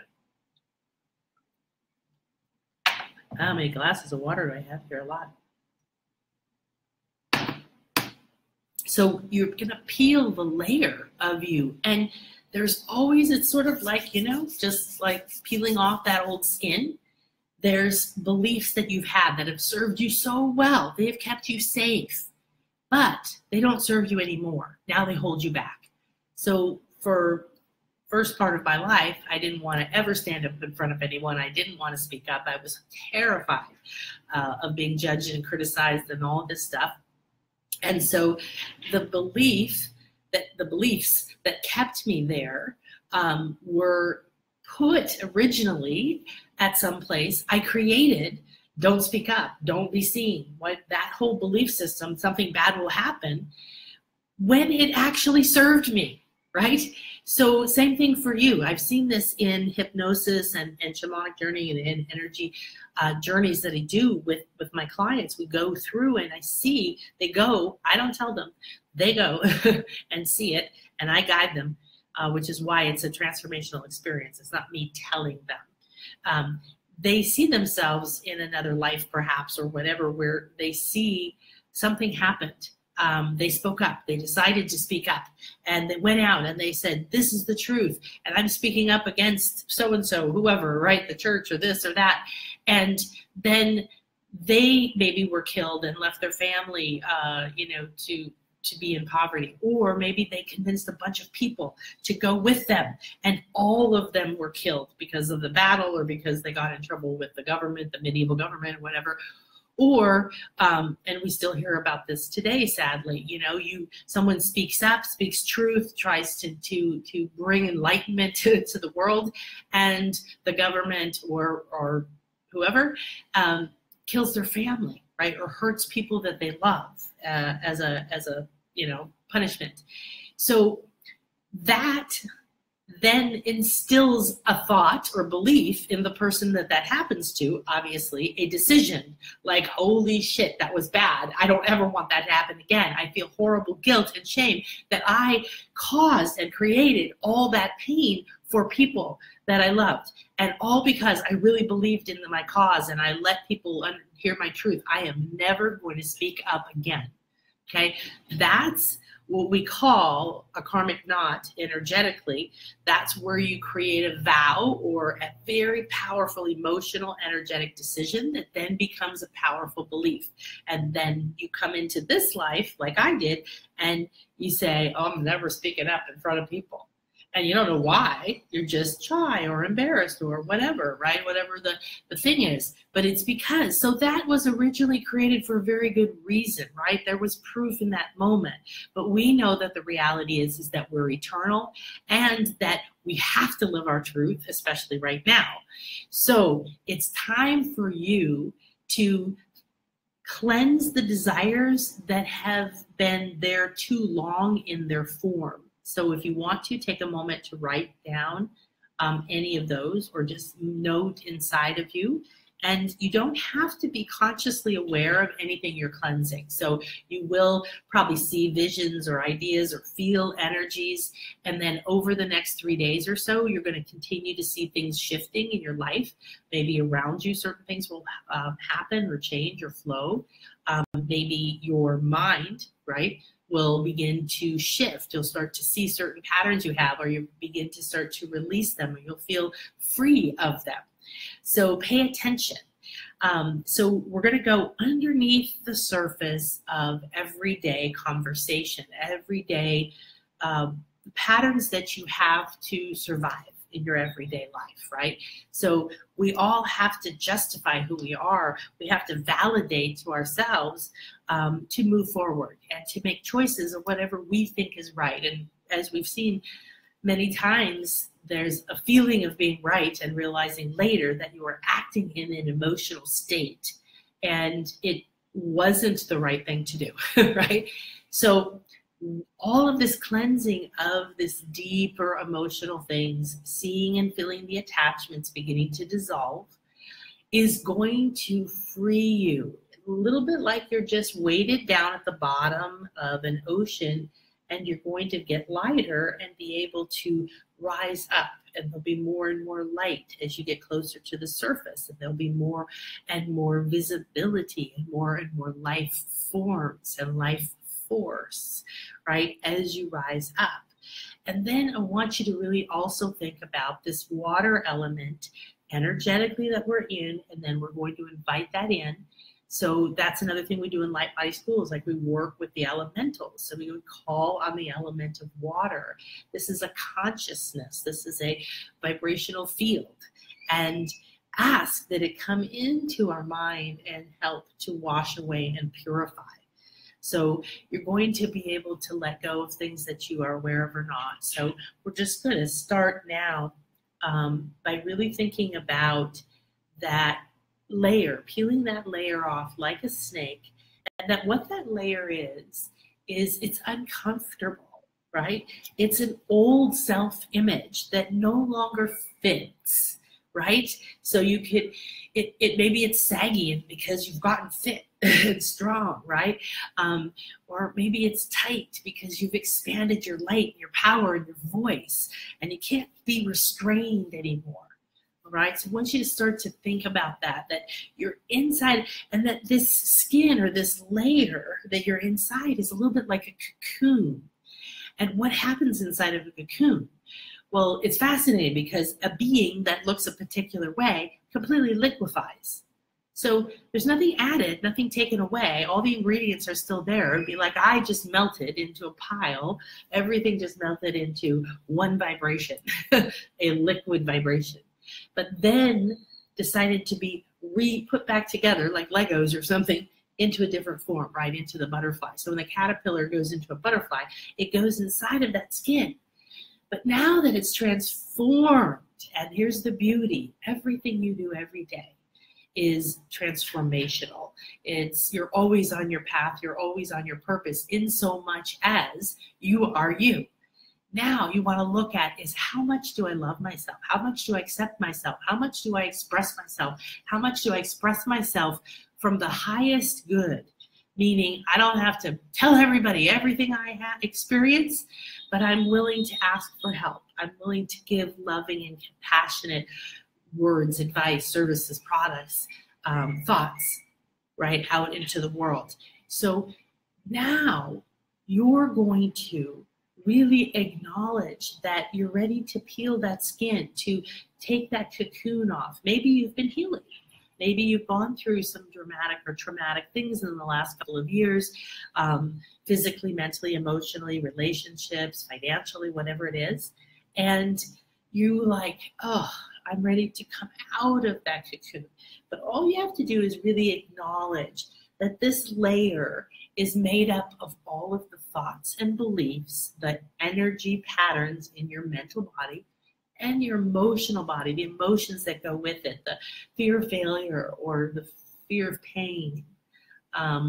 How many glasses of water do I have here? A lot. So you're going to peel the layer of you. And there's always, it's sort of like, you know, just like peeling off that old skin. There's beliefs that you've had that have served you so well. They have kept you safe, but they don't serve you anymore. Now they hold you back. So for first part of my life, I didn't want to ever stand up in front of anyone. I didn't want to speak up. I was terrified of being judged and criticized and all of this stuff. And so the beliefs that kept me there were put originally at some place. I created, don't speak up, don't be seen. What that whole belief system, something bad will happen, when it actually served me, right? So same thing for you. I've seen this in hypnosis and shamanic journey and energy journeys that I do with my clients. We go through and I see they go, I don't tell them, they go and see it, and I guide them, which is why it's a transformational experience. It's not me telling them. They see themselves in another life perhaps or whatever, where they see something happened. They spoke up, they decided to speak up, and they went out and they said, this is the truth, and I'm speaking up against so-and-so, whoever, right, the church or this or that. And then they maybe were killed and left their family, you know, to be in poverty. Or maybe they convinced a bunch of people to go with them, and all of them were killed because of the battle or because they got in trouble with the government, the medieval government, or whatever. Or, and we still hear about this today, sadly, you know, someone speaks up, speaks truth, tries to bring enlightenment to the world, and the government or whoever kills their family, right, or hurts people that they love as a you know, punishment. So that then instills a thought or belief in the person that happens to, obviously, a decision like, holy shit, that was bad. I don't ever want that to happen again. I feel horrible guilt and shame that I caused and created all that pain for people that I loved. And all because I really believed in my cause and I let people hear my truth. I am never going to speak up again. Okay, that's what we call a karmic knot energetically. That's where you create a vow or a very powerful emotional energetic decision that then becomes a powerful belief. And then you come into this life like I did and you say, oh, I'm never speaking up in front of people. And you don't know why. You're just shy or embarrassed or whatever, right? Whatever the thing is. But it's because, so that was originally created for a very good reason, right? There was proof in that moment. But we know that the reality is that we're eternal and that we have to live our truth, especially right now. So it's time for you to cleanse the desires that have been there too long in their form. So if you want to take a moment to write down any of those or just note inside of you, and you don't have to be consciously aware of anything you're cleansing. So you will probably see visions or ideas or feel energies. And then over the next 3 days or so, you're going to continue to see things shifting in your life. Maybe around you, certain things will happen or change or flow. Maybe your mind, right, will begin to shift. You'll start to see certain patterns you have, or you begin to start to release them, or you'll feel free of them. So pay attention. So we're going to go underneath the surface of everyday conversation, everyday patterns that you have to survive in your everyday life, right? So we all have to justify who we are. We have to validate to ourselves to move forward and to make choices of whatever we think is right. And as we've seen many times, there's a feeling of being right and realizing later that you are acting in an emotional state and it wasn't the right thing to do, right? So all of this cleansing of this deeper emotional things, seeing and feeling the attachments beginning to dissolve, is going to free you. A little bit like you're just weighted down at the bottom of an ocean, and you're going to get lighter and be able to rise up, and there'll be more and more light as you get closer to the surface, and there'll be more and more visibility and more life forms and life force, right, as you rise up. And then I want you to really also think about this water element energetically that we're in, and then we're going to invite that in. So that's another thing we do in LightBody School, is like we work with the elementals. So we would call on the element of water. This is a consciousness. This is a vibrational field. And ask that it come into our mind and help to wash away and purify. So you're going to be able to let go of things that you are aware of or not. So we're just going to start now by really thinking about that layer, peeling that layer off like a snake, and that what that layer is it's uncomfortable, right? It's an old self-image that no longer fits, right? So you could, maybe it's saggy because you've gotten fit and strong, right? Or maybe it's tight because you've expanded your light, your power, and your voice, and you can't be restrained anymore. Right? So I want you to start to think about that you're inside, and that this skin or this layer that you're inside is a little bit like a cocoon. And what happens inside of a cocoon? Well, it's fascinating because a being that looks a particular way completely liquefies. So there's nothing added, nothing taken away. All the ingredients are still there. It'd be like I just melted into a pile. Everything just melted into one vibration, a liquid vibration. But then decided to be put back together like Legos or something into a different form, right, into the butterfly. So when the caterpillar goes into a butterfly, it goes inside of that skin. But now that it's transformed, and here's the beauty, everything you do every day is transformational. You're always on your path, you're always on your purpose, in so much as you are you. Now you want to look at is how much do I love myself? How much do I accept myself? How much do I express myself? How much do I express myself from the highest good? Meaning I don't have to tell everybody everything I experience, but I'm willing to ask for help. I'm willing to give loving and compassionate words, advice, services, products, thoughts, right, out into the world. So now you're going to really acknowledge that you're ready to peel that skin, to take that cocoon off. Maybe you've been healing. Maybe you've gone through some dramatic or traumatic things in the last couple of years, physically, mentally, emotionally, relationships, financially, whatever it is. And you like, oh, I'm ready to come out of that cocoon. But all you have to do is really acknowledge that this layer is made up of all of the thoughts and beliefs, the energy patterns in your mental body and your emotional body, the emotions that go with it, the fear of failure or the fear of pain,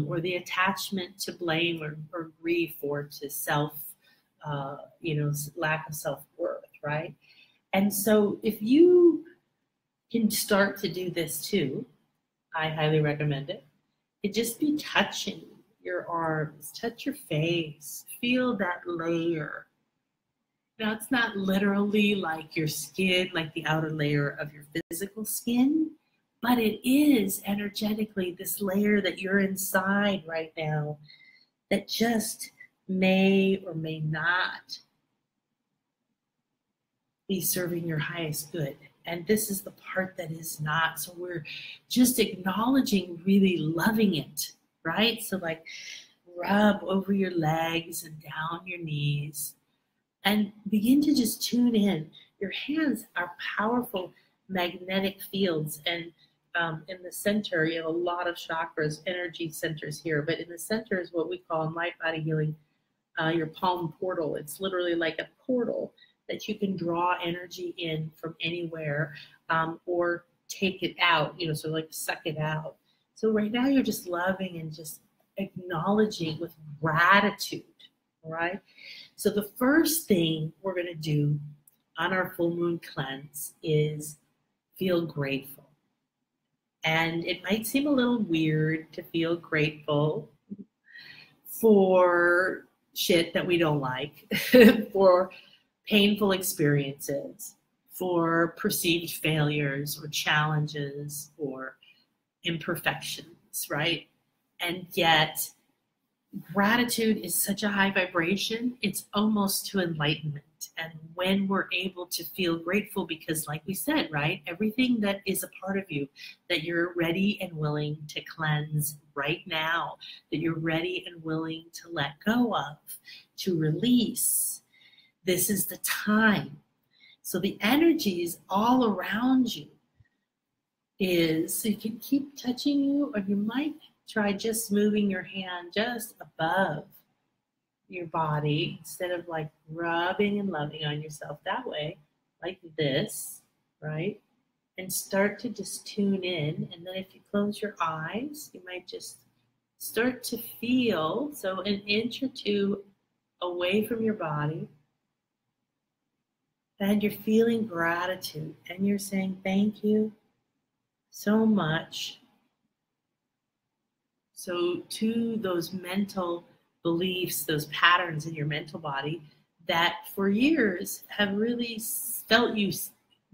or the attachment to blame or grief or to self, lack of self-worth, right? And so if you can start to do this too, I highly recommend it. It just be touching your arms, touch your face, feel that layer. Now, it's not literally like your skin, like the outer layer of your physical skin, but it is energetically this layer that you're inside right now that just may or may not be serving your highest good. And this is the part that is not. So we're just acknowledging, really loving it, right? So like rub over your legs and down your knees and begin to just tune in. Your hands are powerful magnetic fields. And in the center, you have a lot of chakras, energy centers here. But in the center is what we call in light body healing, your palm portal. It's literally like a portal that you can draw energy in from anywhere, or take it out, so like suck it out. So right now you're just loving and just acknowledging with gratitude, all right? So the first thing we're gonna do on our full moon cleanse is feel grateful. And it might seem a little weird to feel grateful for shit that we don't like, for painful experiences, for perceived failures or challenges or imperfections, right? And yet, gratitude is such a high vibration, it's almost to enlightenment. And when we're able to feel grateful, because like we said, right, everything that is a part of you that you're ready and willing to cleanse right now, that you're ready and willing to let go of, to release, this is the time. So the energies all around you is, so you can keep touching you, or you might try just moving your hand just above your body instead of like rubbing and loving on yourself that way, like this, right? And start to just tune in. And then if you close your eyes, you might just start to feel, so an inch or two away from your body, and you're feeling gratitude and you're saying thank you so much. So to those mental beliefs, those patterns in your mental body that for years have really felt you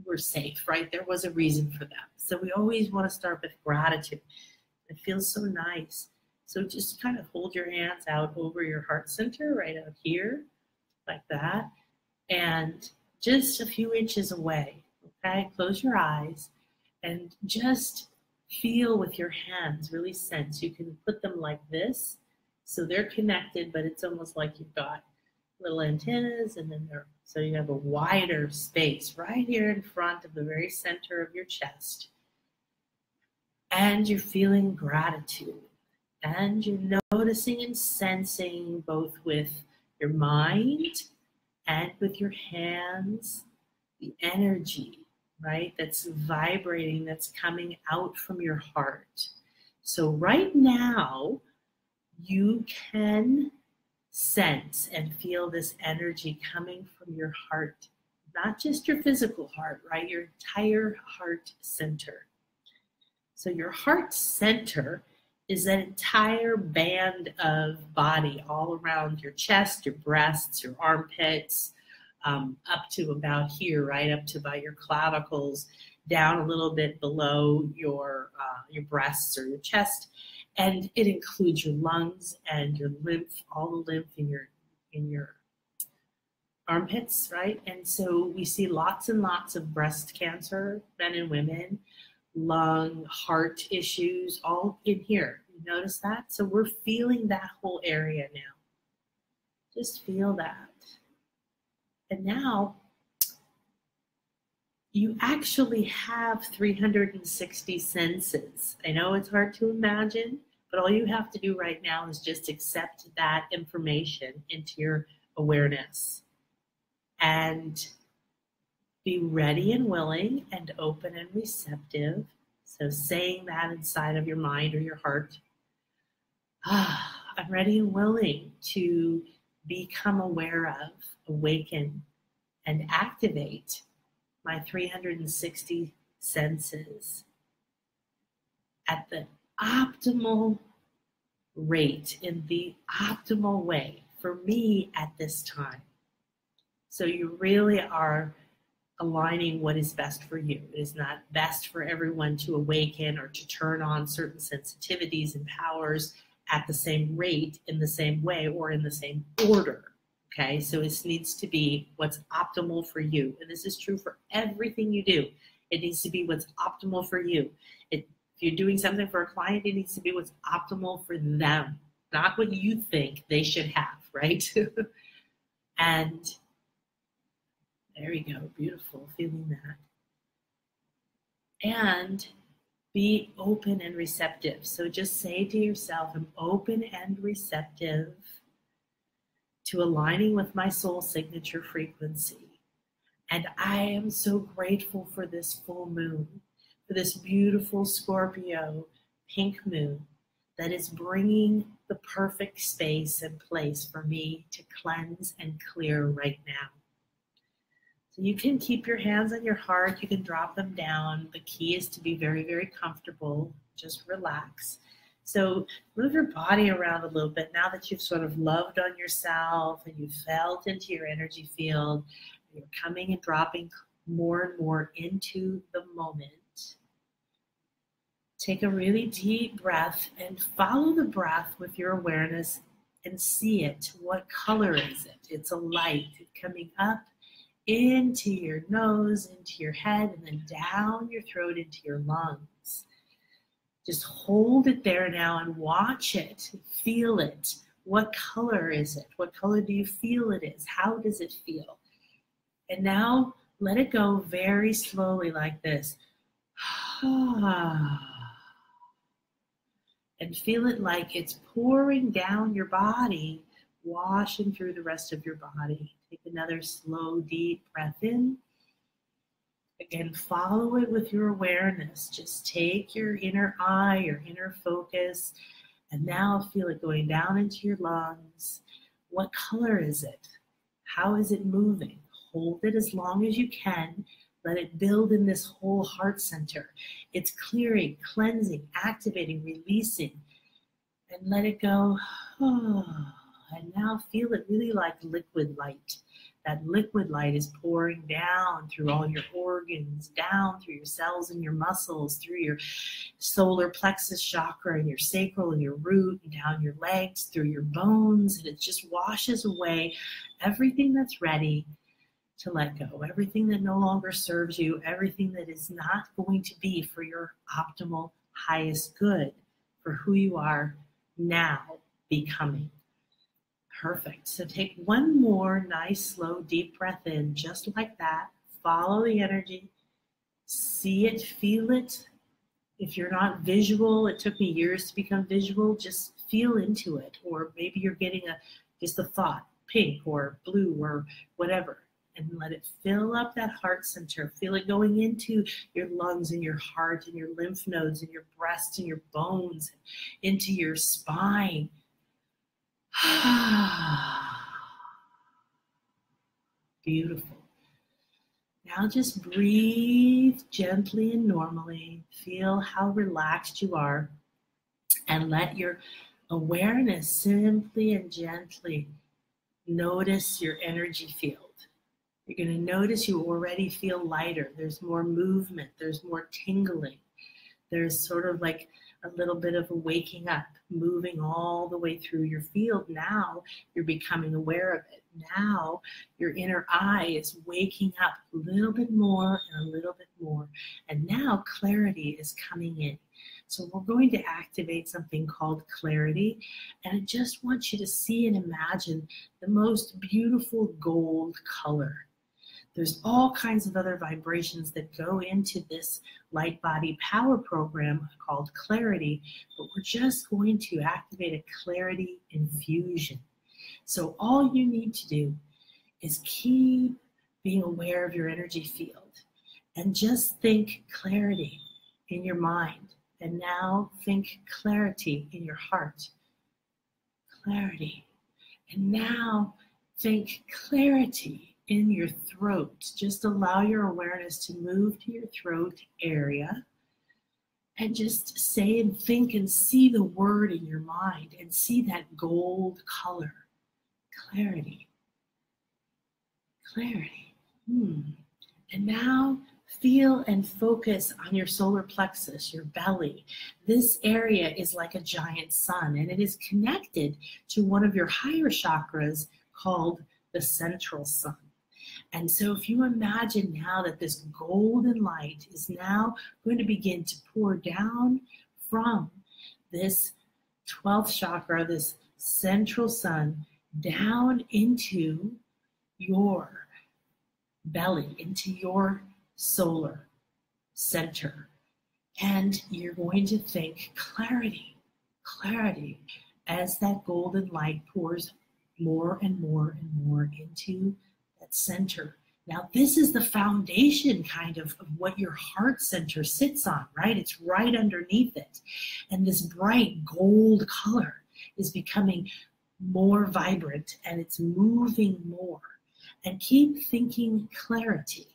were safe, right? There was a reason for them. So we always want to start with gratitude. It feels so nice. So just kind of hold your hands out over your heart center, right out here, like that. And just a few inches away, okay? Close your eyes and just feel with your hands, really sense. You can put them like this, so they're connected, but it's almost like you've got little antennas, and then so you have a wider space right here in front of the very center of your chest. And you're feeling gratitude. And you're noticing and sensing both with your mind and with your hands, the energy, right, that's vibrating, that's coming out from your heart. So right now, you can sense and feel this energy coming from your heart, not just your physical heart, right, your entire heart center. So your heart center is that entire band of body all around your chest, your breasts, your armpits, up to about here, right up to about your clavicles, down a little bit below your breasts or your chest, and it includes your lungs and your lymph, all the lymph in your armpits, right? And so we see lots and lots of breast cancer, men and women, lung, heart issues, all in here. You notice that? So we're feeling that whole area now. Just feel that. And now you actually have 360 senses. I know it's hard to imagine, but all you have to do right now is just accept that information into your awareness and be ready and willing and open and receptive. So saying that inside of your mind or your heart, I'm ready and willing to become aware of, awaken, and activate my 360 senses at the optimal rate, in the optimal way for me at this time. So you really are aligning what is best for you. It is not best for everyone to awaken or to turn on certain sensitivities and powers at the same rate, in the same way, or in the same order. Okay, so this needs to be what's optimal for you. And this is true for everything you do. It needs to be what's optimal for you. If you're doing something for a client, it needs to be what's optimal for them, not what you think they should have, right? And there you go, beautiful, feeling that. And be open and receptive. So just say to yourself, I'm open and receptive to aligning with my soul signature frequency. And I am so grateful for this full moon, for this beautiful Scorpio pink moon that is bringing the perfect space and place for me to cleanse and clear right now. So you can keep your hands on your heart, you can drop them down. The key is to be very, very comfortable, just relax. So move your body around a little bit now that you've sort of loved on yourself and you've felt into your energy field. You're coming and dropping more and more into the moment. Take a really deep breath and follow the breath with your awareness and see it. What color is it? It's a light coming up into your nose, into your head, and then down your throat into your lungs. Just hold it there now and watch it, feel it. What color is it? What color do you feel it is? How does it feel? And now let it go very slowly like this. And feel it like it's pouring down your body, washing through the rest of your body. Take another slow, deep breath in. Again, follow it with your awareness. Just take your inner eye, your inner focus, and now feel it going down into your lungs. What color is it? How is it moving? Hold it as long as you can. Let it build in this whole heart center. It's clearing, cleansing, activating, releasing. And let it go. And now feel it really like liquid light. That liquid light is pouring down through all your organs, down through your cells and your muscles, through your solar plexus chakra and your sacral and your root, and down your legs, through your bones. And it just washes away everything that's ready to let go, everything that no longer serves you, everything that is not going to be for your optimal, highest good, for who you are now becoming. Perfect. So take one more nice, slow, deep breath in, just like that. Follow the energy. See it, feel it. If you're not visual, it took me years to become visual, just feel into it. Or maybe you're getting just a thought, pink or blue or whatever. And let it fill up that heart center. Feel it going into your lungs and your heart and your lymph nodes and your breast and your bones, into your spine. Beautiful. Now just breathe gently and normally. Feel how relaxed you are. And let your awareness simply and gently notice your energy field. You're going to notice you already feel lighter. There's more movement. There's more tingling. There's sort of like a little bit of a waking up, moving all the way through your field. Now you're becoming aware of it. Now your inner eye is waking up a little bit more and a little bit more. And now clarity is coming in. So we're going to activate something called clarity. And I just want you to see and imagine the most beautiful gold color. There's all kinds of other vibrations that go into this light body power program called clarity, but we're just going to activate a clarity infusion. So all you need to do is keep being aware of your energy field and just think clarity in your mind. And now think clarity in your heart. Clarity. And now think clarity in your throat. Just allow your awareness to move to your throat area and just say and think and see the word in your mind and see that gold color. Clarity. Clarity. And now feel and focus on your solar plexus, your belly. This area is like a giant sun, and it is connected to one of your higher chakras called the central sun. And so if you imagine now that this golden light is now going to begin to pour down from this 12th chakra, this central sun, down into your belly, into your solar center. And you're going to think clarity, clarity, as that golden light pours more and more and more into that center. Now, this is the foundation kind of what your heart center sits on, right? It's right underneath it. And this bright gold color is becoming more vibrant and it's moving more. And keep thinking clarity.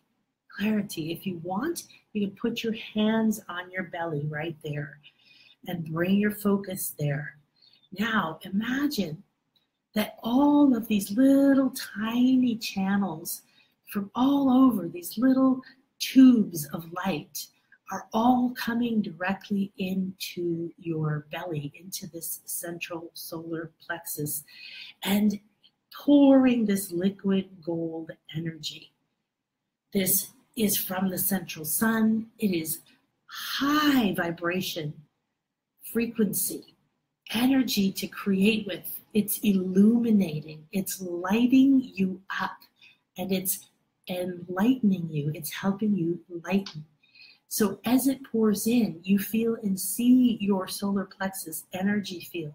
Clarity. If you want, you can put your hands on your belly right there and bring your focus there. Now, imagine that all of these little tiny channels from all over. These little tubes of light are all coming directly into your belly, into this central solar plexus, and pouring this liquid gold energy. This is from the central sun. It is high vibration, frequency, energy to create with. It's illuminating, it's lighting you up, and it's enlightening you. It's helping you lighten. So as it pours in, you feel and see your solar plexus energy field.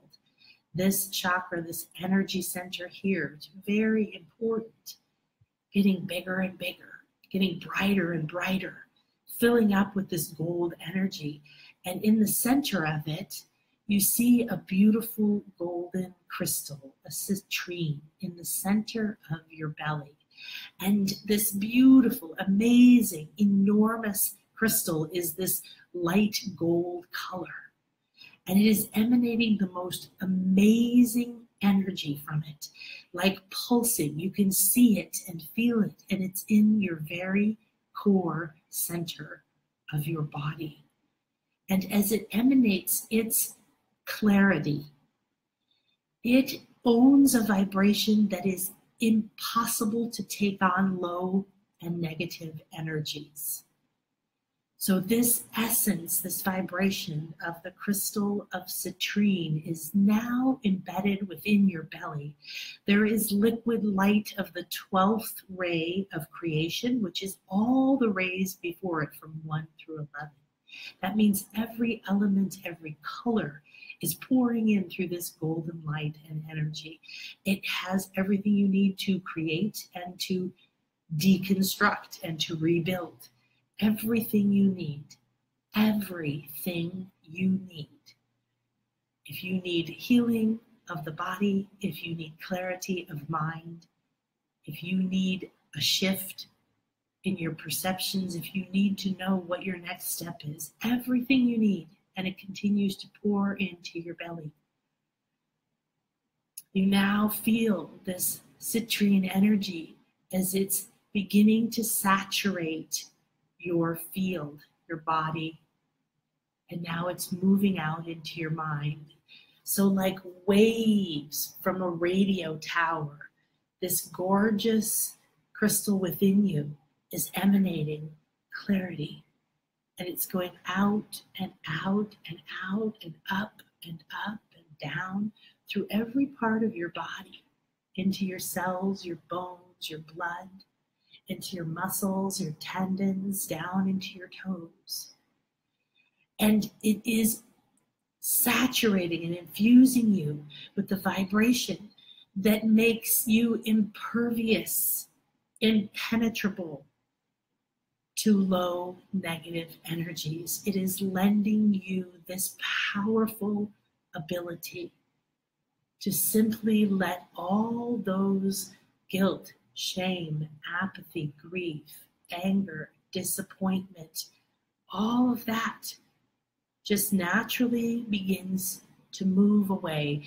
This chakra, this energy center here, it's very important. Getting bigger and bigger, getting brighter and brighter, filling up with this gold energy. And in the center of it, you see a beautiful golden crystal, a citrine, in the center of your belly. And this beautiful, amazing, enormous crystal is this light gold color. And it is emanating the most amazing energy from it, like pulsing. You can see it and feel it, and it's in your very core center of your body. And as it emanates its clarity, it owns a vibration that is impossible to take on low and negative energies. So this essence, this vibration of the crystal of citrine is now embedded within your belly. There is liquid light of the 12th ray of creation, which is all the rays before it from 1 through 11. That means every element, every color is pouring in through this golden light and energy. It has everything you need to create and to deconstruct and to rebuild. Everything you need. Everything you need. If you need healing of the body, if you need clarity of mind, if you need a shift in your perceptions, if you need to know what your next step is, everything you need, and it continues to pour into your belly. You now feel this citrine energy as it's beginning to saturate your field, your body, and now it's moving out into your mind. So like waves from a radio tower, this gorgeous crystal within you is emanating clarity, and it's going out and out and out and up and down through every part of your body, into your cells, your bones, your blood, into your muscles, your tendons, down into your toes. And it is saturating and infusing you with the vibration that makes you impervious, impenetrable to low negative energies. It is lending you this powerful ability to simply let all those guilt, shame, apathy, grief, anger, disappointment, all of that just naturally begins to move away,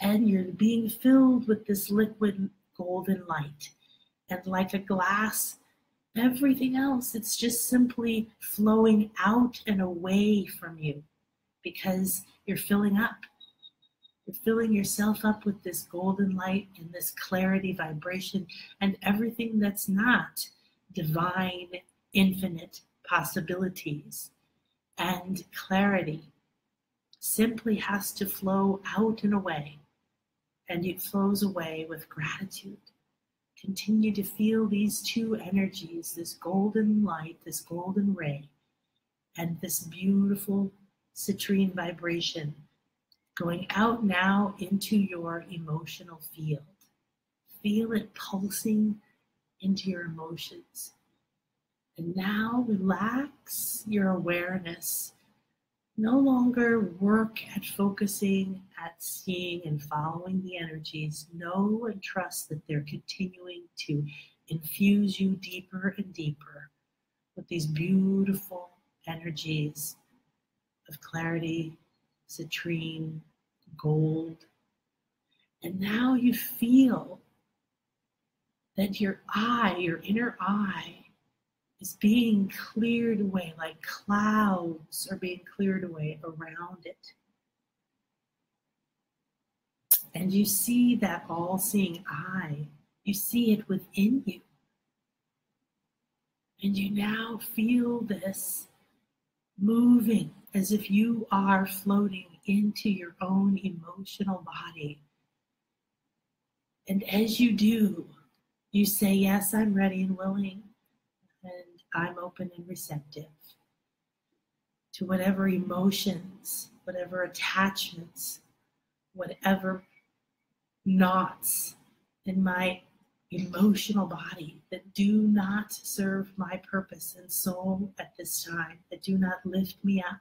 and you're being filled with this liquid golden light. And like a glass, everything else, it's just simply flowing out and away from you because you're filling up. You're filling yourself up with this golden light and this clarity vibration, and everything that's not divine, infinite possibilities and clarity simply has to flow out and away, and it flows away with gratitude. Continue to feel these two energies, this golden light, this golden ray, and this beautiful citrine vibration going out now into your emotional field. Feel it pulsing into your emotions. And now relax your awareness. No longer work at focusing, at seeing and following the energies. Know and trust that they're continuing to infuse you deeper and deeper with these beautiful energies of clarity, citrine, gold. And now you feel that your eye, your inner eye, is being cleared away, like clouds are being cleared away around it. And you see that all-seeing eye. You see it within you. And you now feel this moving as if you are floating into your own emotional body. And as you do, you say, yes, I'm ready and willing, and I'm open and receptive to whatever emotions, whatever attachments, whatever knots in my emotional body that do not serve my purpose and soul at this time, that do not lift me up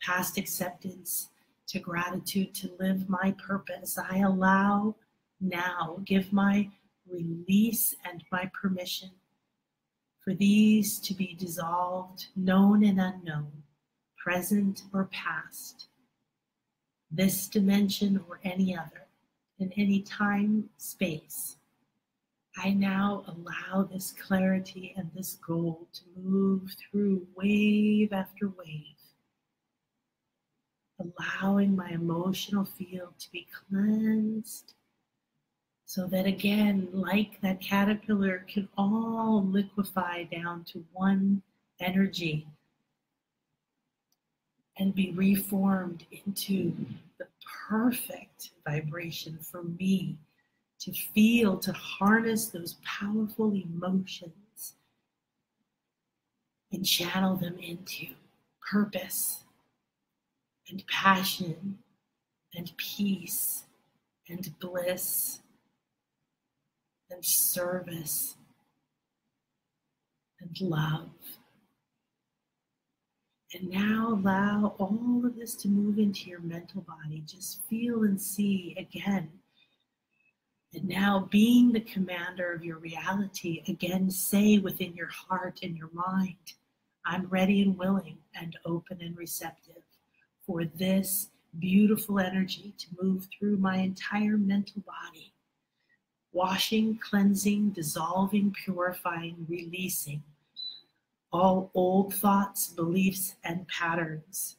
past acceptance to gratitude to live my purpose. I allow now, give my release and my permission for these to be dissolved, known and unknown, present or past, this dimension or any other, in any time, space. I now allow this clarity and this gold to move through wave after wave, allowing my emotional field to be cleansed so that again, like that caterpillar, can all liquefy down to one energy and be reformed into the perfect vibration for me to feel, to harness those powerful emotions and channel them into purpose and passion and peace and bliss and service and love. And now allow all of this to move into your mental body. Just feel and see again. And now, being the commander of your reality, again, say within your heart and your mind, I'm ready and willing and open and receptive for this beautiful energy to move through my entire mental body, washing, cleansing, dissolving, purifying, releasing all old thoughts, beliefs, and patterns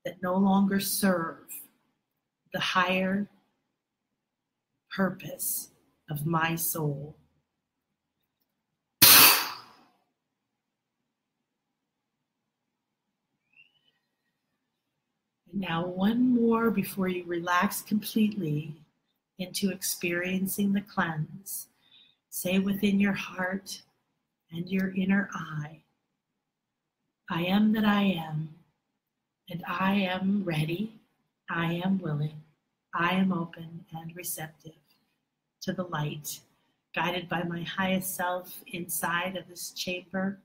that no longer serve the higher purpose of my soul. And now one more before you relax completely into experiencing the cleanse. Say within your heart and your inner eye, I am that I am, and I am ready, I am willing, I am open and receptive to the light, guided by my highest self inside of this chamber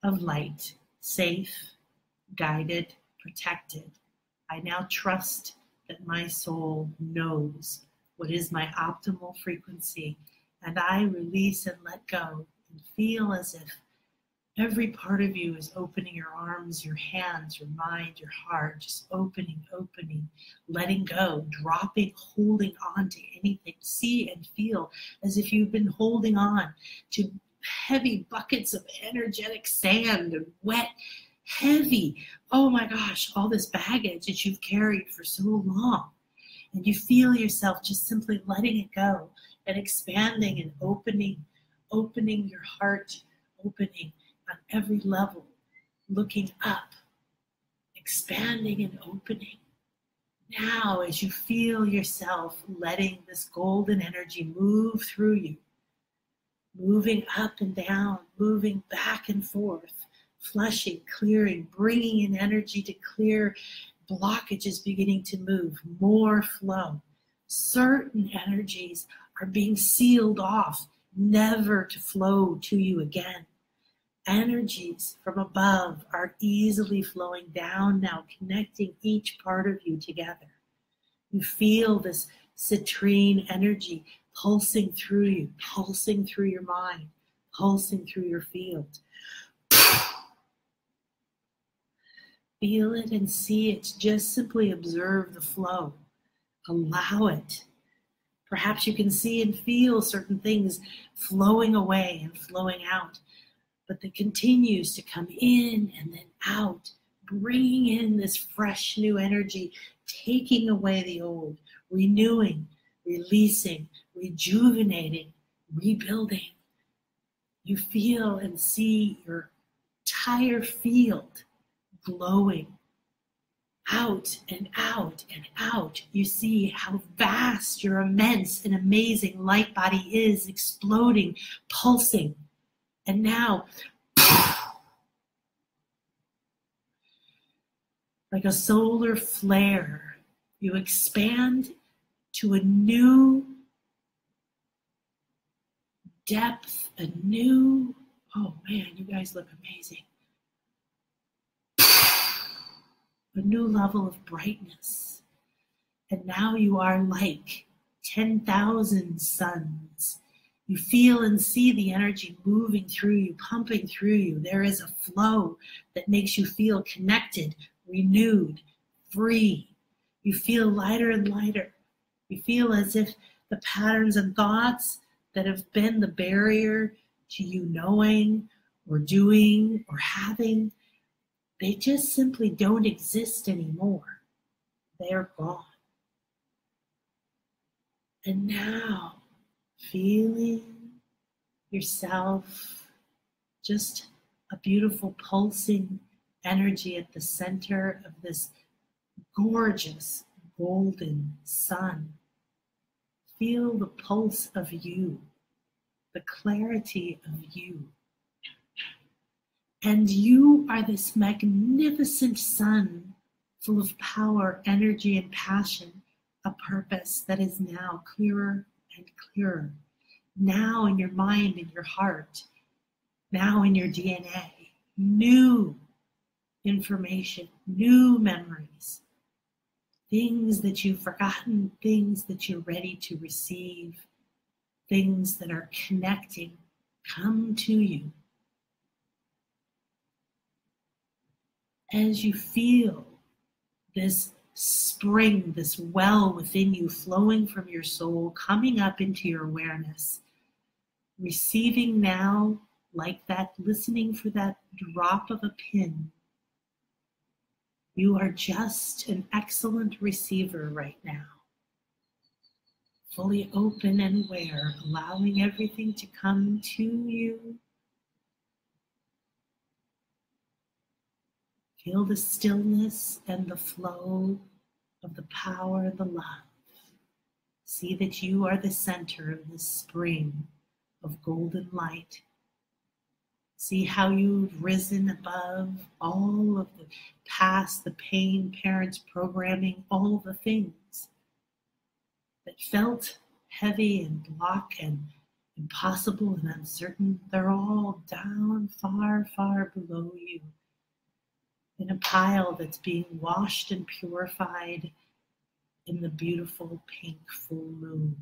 of light, safe, guided, protected. I now trust that my soul knows what is my optimal frequency, and I release and let go and feel as if every part of you is opening your arms, your hands, your mind, your heart, just opening, letting go, dropping, holding on to anything. See and feel as if you've been holding on to heavy buckets of energetic sand and wet, heavy, oh my gosh, all this baggage that you've carried for so long. And you feel yourself just simply letting it go and expanding and opening your heart, opening on every level, looking up, expanding and opening. Now, as you feel yourself letting this golden energy move through you, moving up and down, moving back and forth, flushing, clearing, bringing in energy to clear blockages, beginning to move, more flow. Certain energies are being sealed off, never to flow to you again. Energies from above are easily flowing down now, connecting each part of you together. You feel this citrine energy pulsing through you, pulsing through your mind, pulsing through your field. Feel it and see it. Just simply observe the flow. Allow it. Perhaps you can see and feel certain things flowing away and flowing out, but that continues to come in and then out, bringing in this fresh new energy, taking away the old, renewing, releasing, rejuvenating, rebuilding. You feel and see your entire field glowing out and out and out. You see how vast your immense and amazing light body is, exploding, pulsing. And now, like a solar flare, you expand to a new depth, a new, oh man, you guys look amazing. A new level of brightness. And now you are like 10,000 suns. You feel and see the energy moving through you, pumping through you. There is a flow that makes you feel connected, renewed, free. You feel lighter and lighter. You feel as if the patterns and thoughts that have been the barrier to you knowing or doing or having, they just simply don't exist anymore. They're gone. And now, feeling yourself, just a beautiful pulsing energy at the center of this gorgeous golden sun. Feel the pulse of you, the clarity of you. And you are this magnificent sun full of power, energy, and passion, a purpose that is now clearer and clearer. Now in your mind and your heart, now in your DNA, new information, new memories, things that you've forgotten, things that you're ready to receive, things that are connecting, come to you. As you feel this spring, this well within you flowing from your soul, coming up into your awareness, receiving now like that, listening for that drop of a pin. You are just an excellent receiver right now, fully open and aware, allowing everything to come to you. Feel the stillness and the flow of the power and the love. See that you are the center of this spring of golden light. See how you've risen above all of the past, the pain, parents, programming, all the things that felt heavy and block and impossible and uncertain. They're all down far, far below you, in a pile that's being washed and purified in the beautiful pink full moon.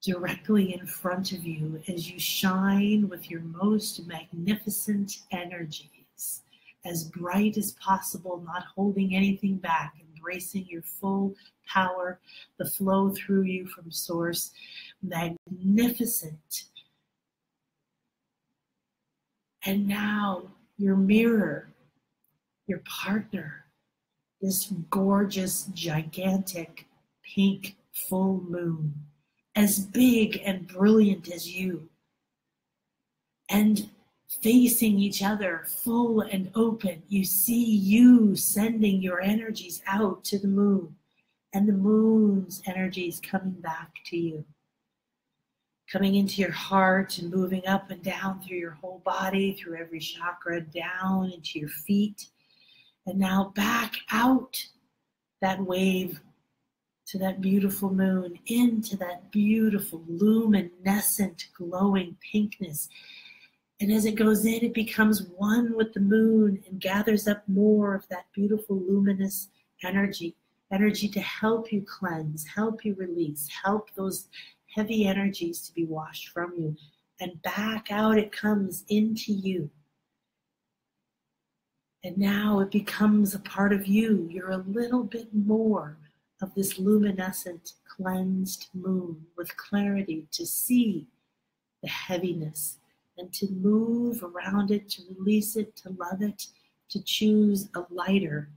Directly in front of you as you shine with your most magnificent energies, as bright as possible, not holding anything back, embracing your full power, the flow through you from source, magnificent. And now your mirror, your partner, this gorgeous, gigantic, pink full moon, as big and brilliant as you, and facing each other full and open. You see you sending your energies out to the moon, and the moon's energies coming back to you, coming into your heart and moving up and down through your whole body, through every chakra, down into your feet, and now back out that wave to that beautiful moon, into that beautiful luminescent glowing pinkness. And as it goes in, it becomes one with the moon and gathers up more of that beautiful luminous energy to help you cleanse, help you release, help those heavy energies to be washed from you. And back out it comes into you. And now it becomes a part of you. You're a little bit more of this luminescent, cleansed moon with clarity to see the heaviness and to move around it, to release it, to love it, to choose a lighter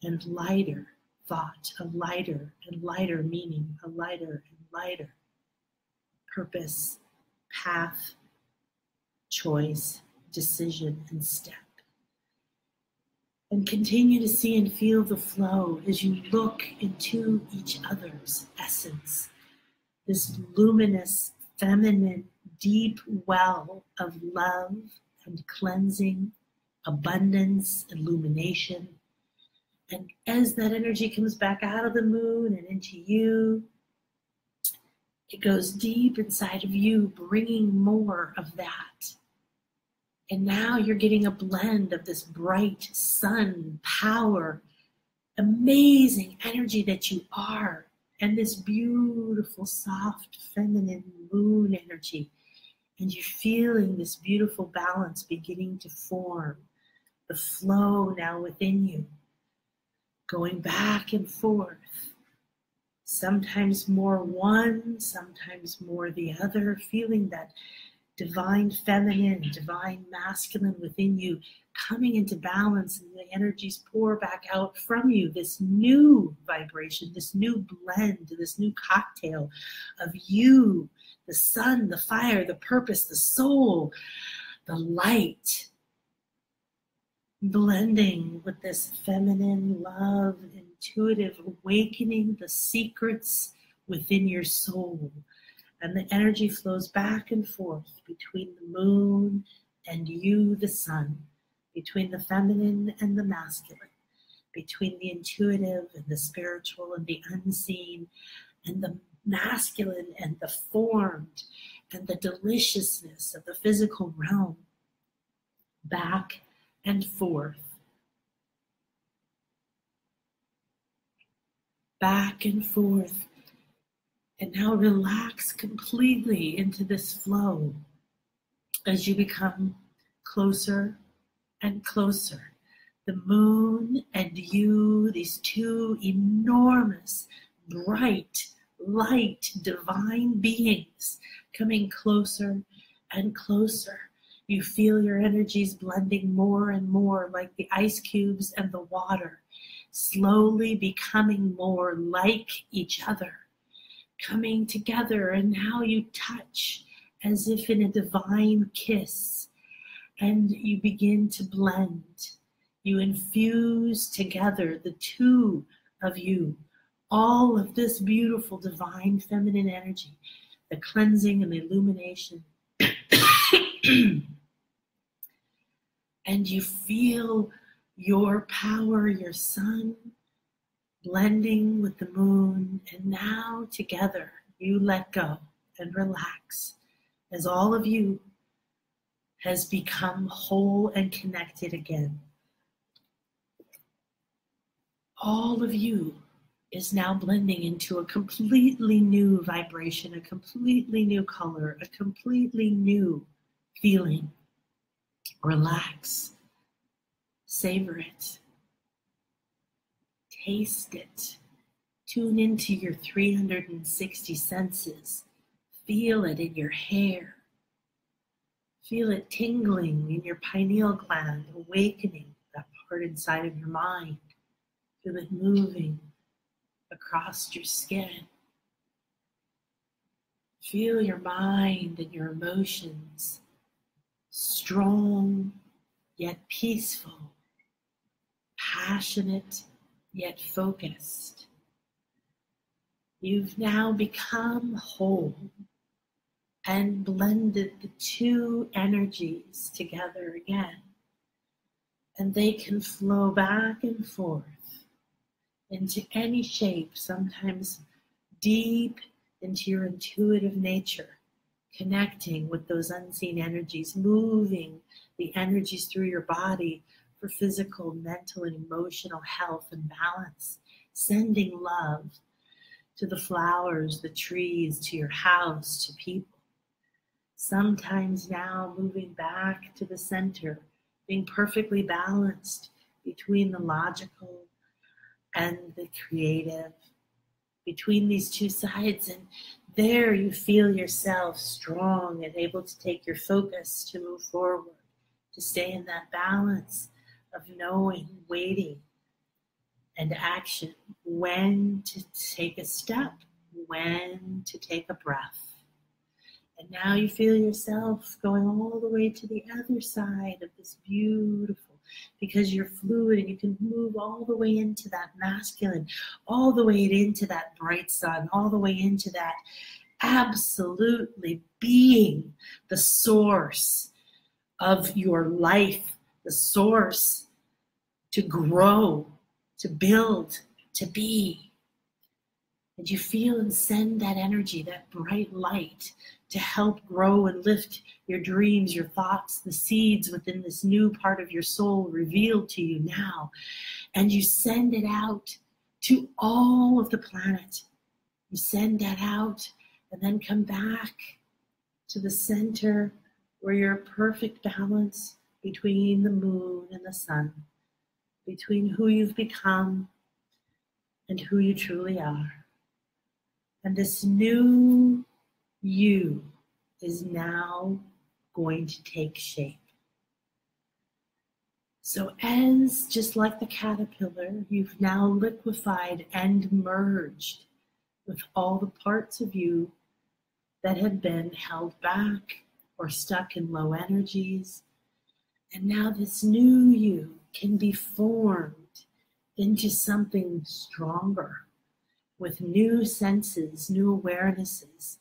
and lighter thought, a lighter and lighter meaning, a lighter and lighter purpose, path, choice, decision, and step. And continue to see and feel the flow as you look into each other's essence. This luminous, feminine, deep well of love and cleansing, abundance, illumination. And as that energy comes back out of the moon and into you, it goes deep inside of you, bringing more of that. And now you're getting a blend of this bright sun, power, amazing energy that you are, and this beautiful, soft, feminine moon energy. And you're feeling this beautiful balance beginning to form, the flow now within you, going back and forth. Sometimes more one, sometimes more the other, feeling that divine feminine, divine masculine within you coming into balance, and the energies pour back out from you, this new vibration, this new blend, this new cocktail of you, the sun, the fire, the purpose, the soul, the light, blending with this feminine love, intuitive awakening the secrets within your soul. And the energy flows back and forth between the moon and you, the sun, between the feminine and the masculine, between the intuitive and the spiritual and the unseen, and the masculine and the formed, and the deliciousness of the physical realm, back and forth, back and forth. And now relax completely into this flow as you become closer and closer. The moon and you, these two enormous, bright, light, divine beings coming closer and closer. You feel your energies blending more and more like the ice cubes and the water, slowly becoming more like each other, coming together. And now you touch as if in a divine kiss, and you begin to blend. You infuse together, the two of you, all of this beautiful divine feminine energy, the cleansing and the illumination. And you feel your power, your sun, blending with the moon. And now together you let go and relax as all of you has become whole and connected again. All of you is now blending into a completely new vibration, a completely new color, a completely new feeling. Relax, savor it, taste it, tune into your 360 senses, feel it in your hair, feel it tingling in your pineal gland, awakening that part inside of your mind, feel it moving across your skin. Feel your mind and your emotions strong yet peaceful, passionate yet focused. You've now become whole and blended the two energies together again, and they can flow back and forth into any shape, sometimes deep into your intuitive nature, connecting with those unseen energies, moving the energies through your body for physical, mental, and emotional health and balance, sending love to the flowers, the trees, to your house, to people. Sometimes now moving back to the center, being perfectly balanced between the logical, and the creative, between these two sides. And there you feel yourself strong and able to take your focus to move forward, to stay in that balance of knowing, waiting, and action, when to take a step, when to take a breath. And now you feel yourself going all the way to the other side of this beautiful, because you're fluid and you can move all the way into that masculine, all the way into that bright sun, all the way into that absolutely being the source of your life, the source to grow, to build, to be. And you feel and send that energy, that bright light, to help grow and lift your dreams, your thoughts, the seeds within this new part of your soul revealed to you now. And you send it out to all of the planet. You send that out and then come back to the center where you're a perfect balance between the moon and the sun, between who you've become and who you truly are. And this new you is now going to take shape. So as, just like the caterpillar, you've now liquefied and merged with all the parts of you that have been held back or stuck in low energies. And now this new you can be formed into something stronger, with new senses, new awarenesses,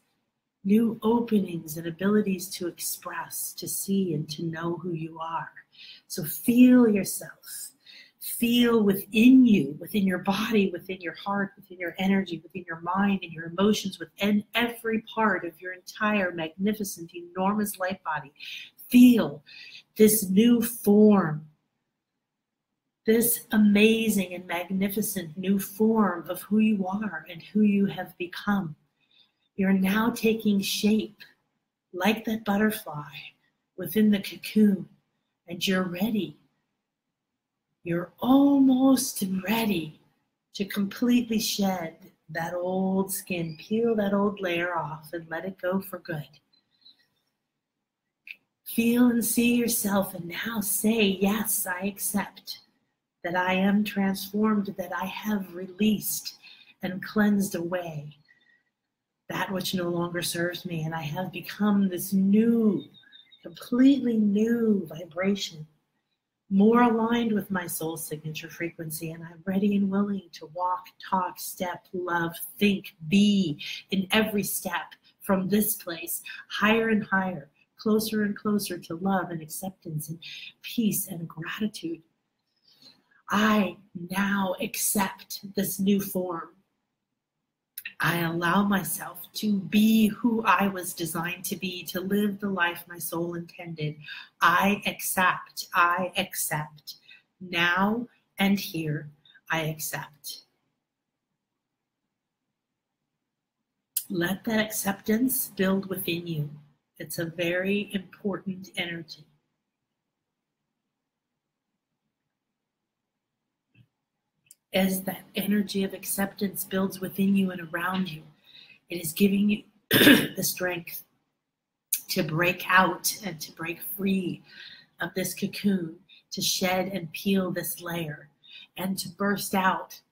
new openings and abilities to express, to see, and to know who you are. So feel yourself. Feel within you, within your body, within your heart, within your energy, within your mind and your emotions, within every part of your entire magnificent, enormous light body. Feel this new form, this amazing and magnificent new form of who you are and who you have become. You're now taking shape like that butterfly within the cocoon, and you're ready. You're almost ready to completely shed that old skin, peel that old layer off and let it go for good. Feel and see yourself and now say, yes, I accept that I am transformed, that I have released and cleansed away that which no longer serves me, and I have become this new, completely new vibration, more aligned with my soul signature frequency, and I'm ready and willing to walk, talk, step, love, think, be in every step from this place, higher and higher, closer and closer to love and acceptance and peace and gratitude. I now accept this new form. I allow myself to be who I was designed to be, to live the life my soul intended. I accept. Now and here, I accept. Let that acceptance build within you. It's a very important energy. As that energy of acceptance builds within you and around you, it is giving you the strength to break out and to break free of this cocoon, to shed and peel this layer, and to burst out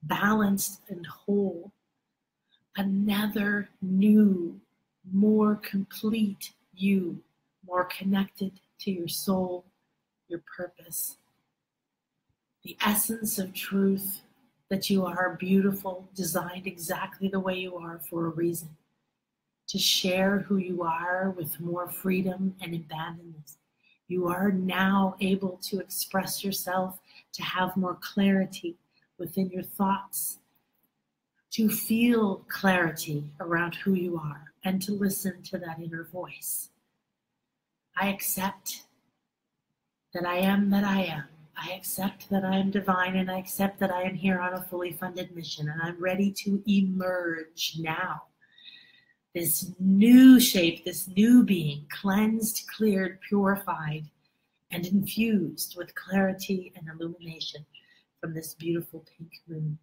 balanced and whole, another new, more complete you, more connected to your soul, your purpose. The essence of truth, that you are beautiful, designed exactly the way you are for a reason. To share who you are with more freedom and abandonment. You are now able to express yourself, to have more clarity within your thoughts, to feel clarity around who you are, and to listen to that inner voice. I accept that I am that I am. I accept that I am divine, and I accept that I am here on a fully funded mission, and I'm ready to emerge now. This new shape, this new being, cleansed, cleared, purified, and infused with clarity and illumination from this beautiful pink moon.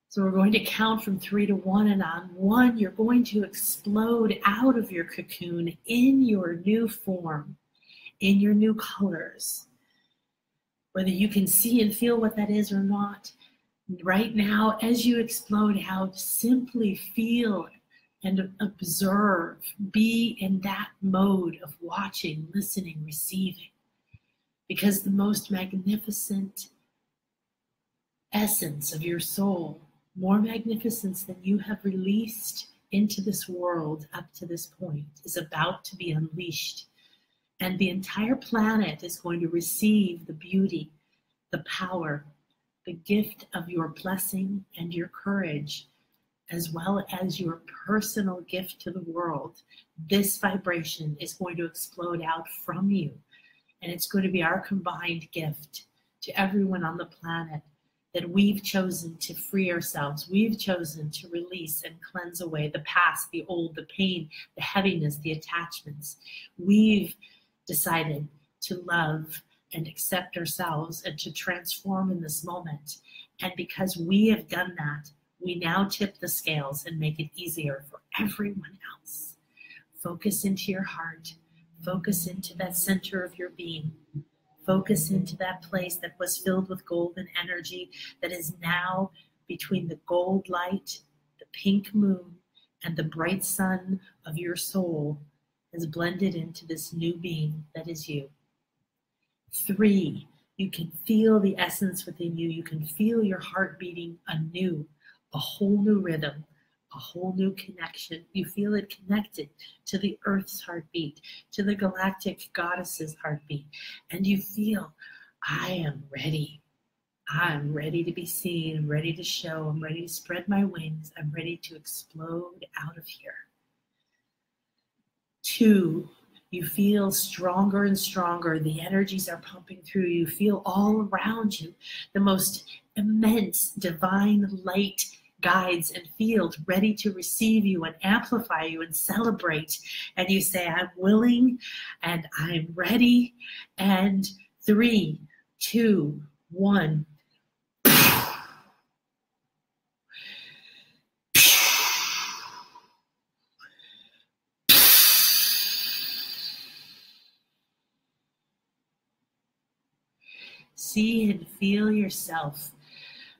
So we're going to count from 3 to 1, and on 1, you're going to explode out of your cocoon in your new form, in your new colors. Whether you can see and feel what that is or not, right now, as you explode out, simply feel and observe. Be in that mode of watching, listening, receiving. Because the most magnificent essence of your soul, more magnificence than you have released into this world up to this point, is about to be unleashed. And the entire planet is going to receive the beauty, the power, the gift of your blessing and your courage, as well as your personal gift to the world. This vibration is going to explode out from you. And it's going to be our combined gift to everyone on the planet, that we've chosen to free ourselves. We've chosen to release and cleanse away the past, the old, the pain, the heaviness, the attachments. We've decided to love and accept ourselves and to transform in this moment. And because we have done that, we now tip the scales and make it easier for everyone else. Focus into your heart. Focus into that center of your being. Focus into that place that was filled with golden energy that is now between the gold light, the pink moon, and the bright sun of your soul has blended into this new being that is you. 3, you can feel the essence within you. You can feel your heart beating anew, a whole new rhythm, a whole new connection. You feel it connected to the earth's heartbeat, to the galactic goddess's heartbeat. And you feel, I am ready. I'm ready to be seen. I'm ready to show. I'm ready to spread my wings. I'm ready to explode out of here. 2, you feel stronger and stronger. The energies are pumping through. You feel all around you the most immense divine light guides and field ready to receive you and amplify you and celebrate. And you say, I'm willing and I'm ready. And 3, 2, 1. See and feel yourself.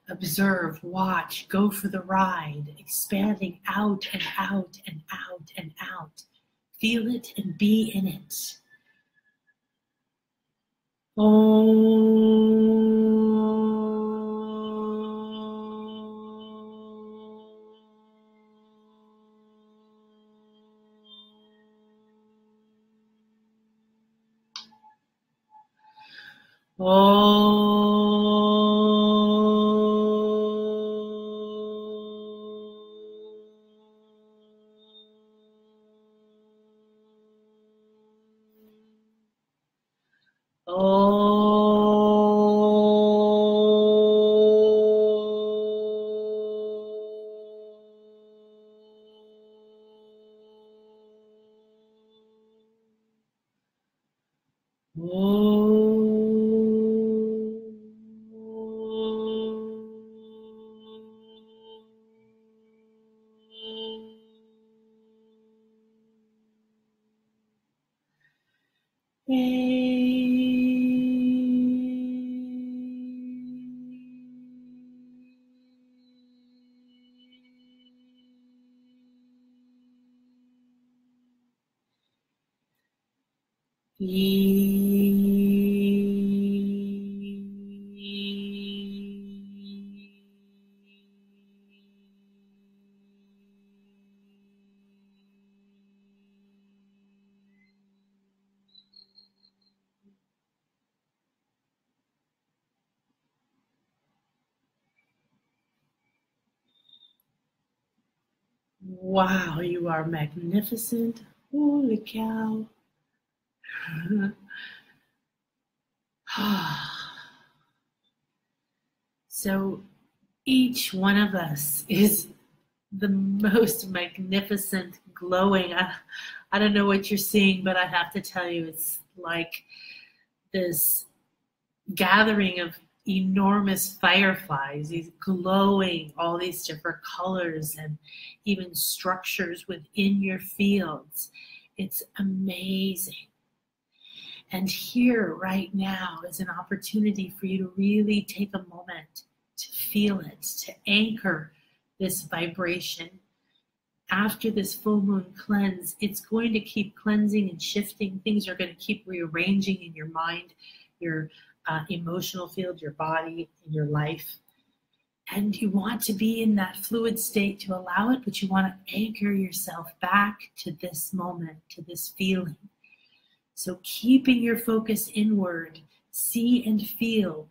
Observe, watch, go for the ride, expanding out and out and out and out. Feel it and be in it. Wow, you are magnificent. Holy cow. So each one of us is the most magnificent, glowing. I don't know what you're seeing, but I have to tell you, it's like this gathering of enormous fireflies, these glowing, all these different colors and even structures within your fields. It's amazing. And here right now is an opportunity for you to really take a moment to feel it, to anchor this vibration. After this full moon cleanse, it's going to keep cleansing and shifting. Things are going to keep rearranging in your mind, your emotional field, your body, your life. And you want to be in that fluid state to allow it, but you want to anchor yourself back to this moment, to this feeling. So keeping your focus inward, see and feel,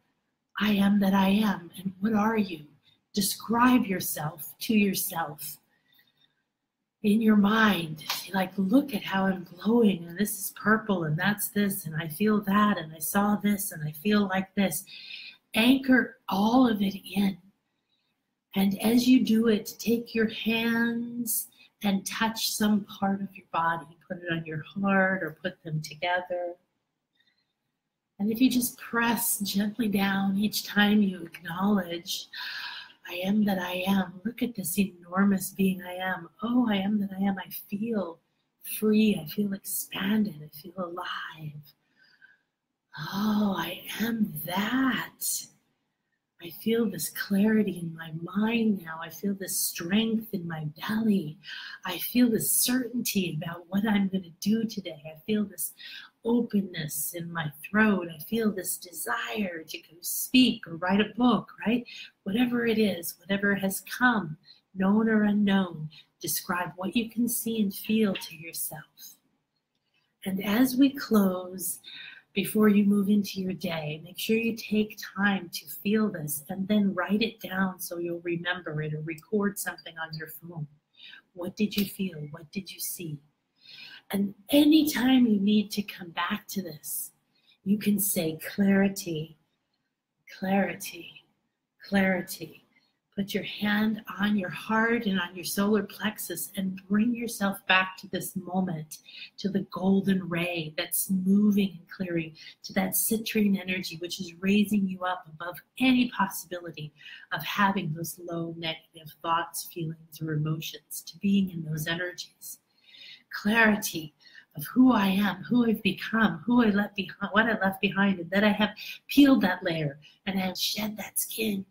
I am that I am. And what are you? Describe yourself to yourself. In your mind, like, look at how I'm glowing, and this is purple, and that's this, and I feel that, and I saw this, and I feel like this. Anchor all of it in. And as you do it, take your hands and touch some part of your body. Put it on your heart or put them together. And if you just press gently down each time you acknowledge, I am that I am. Look at this enormous being I am. Oh, I am that I am. I feel free. I feel expanded. I feel alive. Oh, I am that. I feel this clarity in my mind now. I feel this strength in my belly. I feel this certainty about what I'm going to do today. I feel this openness in my throat. I feel this desire to go speak or write a book, right? Whatever it is, whatever has come, known or unknown, describe what you can see and feel to yourself. And as we close, before you move into your day, make sure you take time to feel this and then write it down so you'll remember it or record something on your phone. What did you feel? What did you see? And anytime you need to come back to this, you can say clarity, clarity, clarity. Put your hand on your heart and on your solar plexus and bring yourself back to this moment, to the golden ray that's moving and clearing, to that citrine energy, which is raising you up above any possibility of having those low negative thoughts, feelings, or emotions, to being in those energies. Clarity of who I am, who I've become, who I left behind, what I left behind, and that I have peeled that layer and I have shed that skin.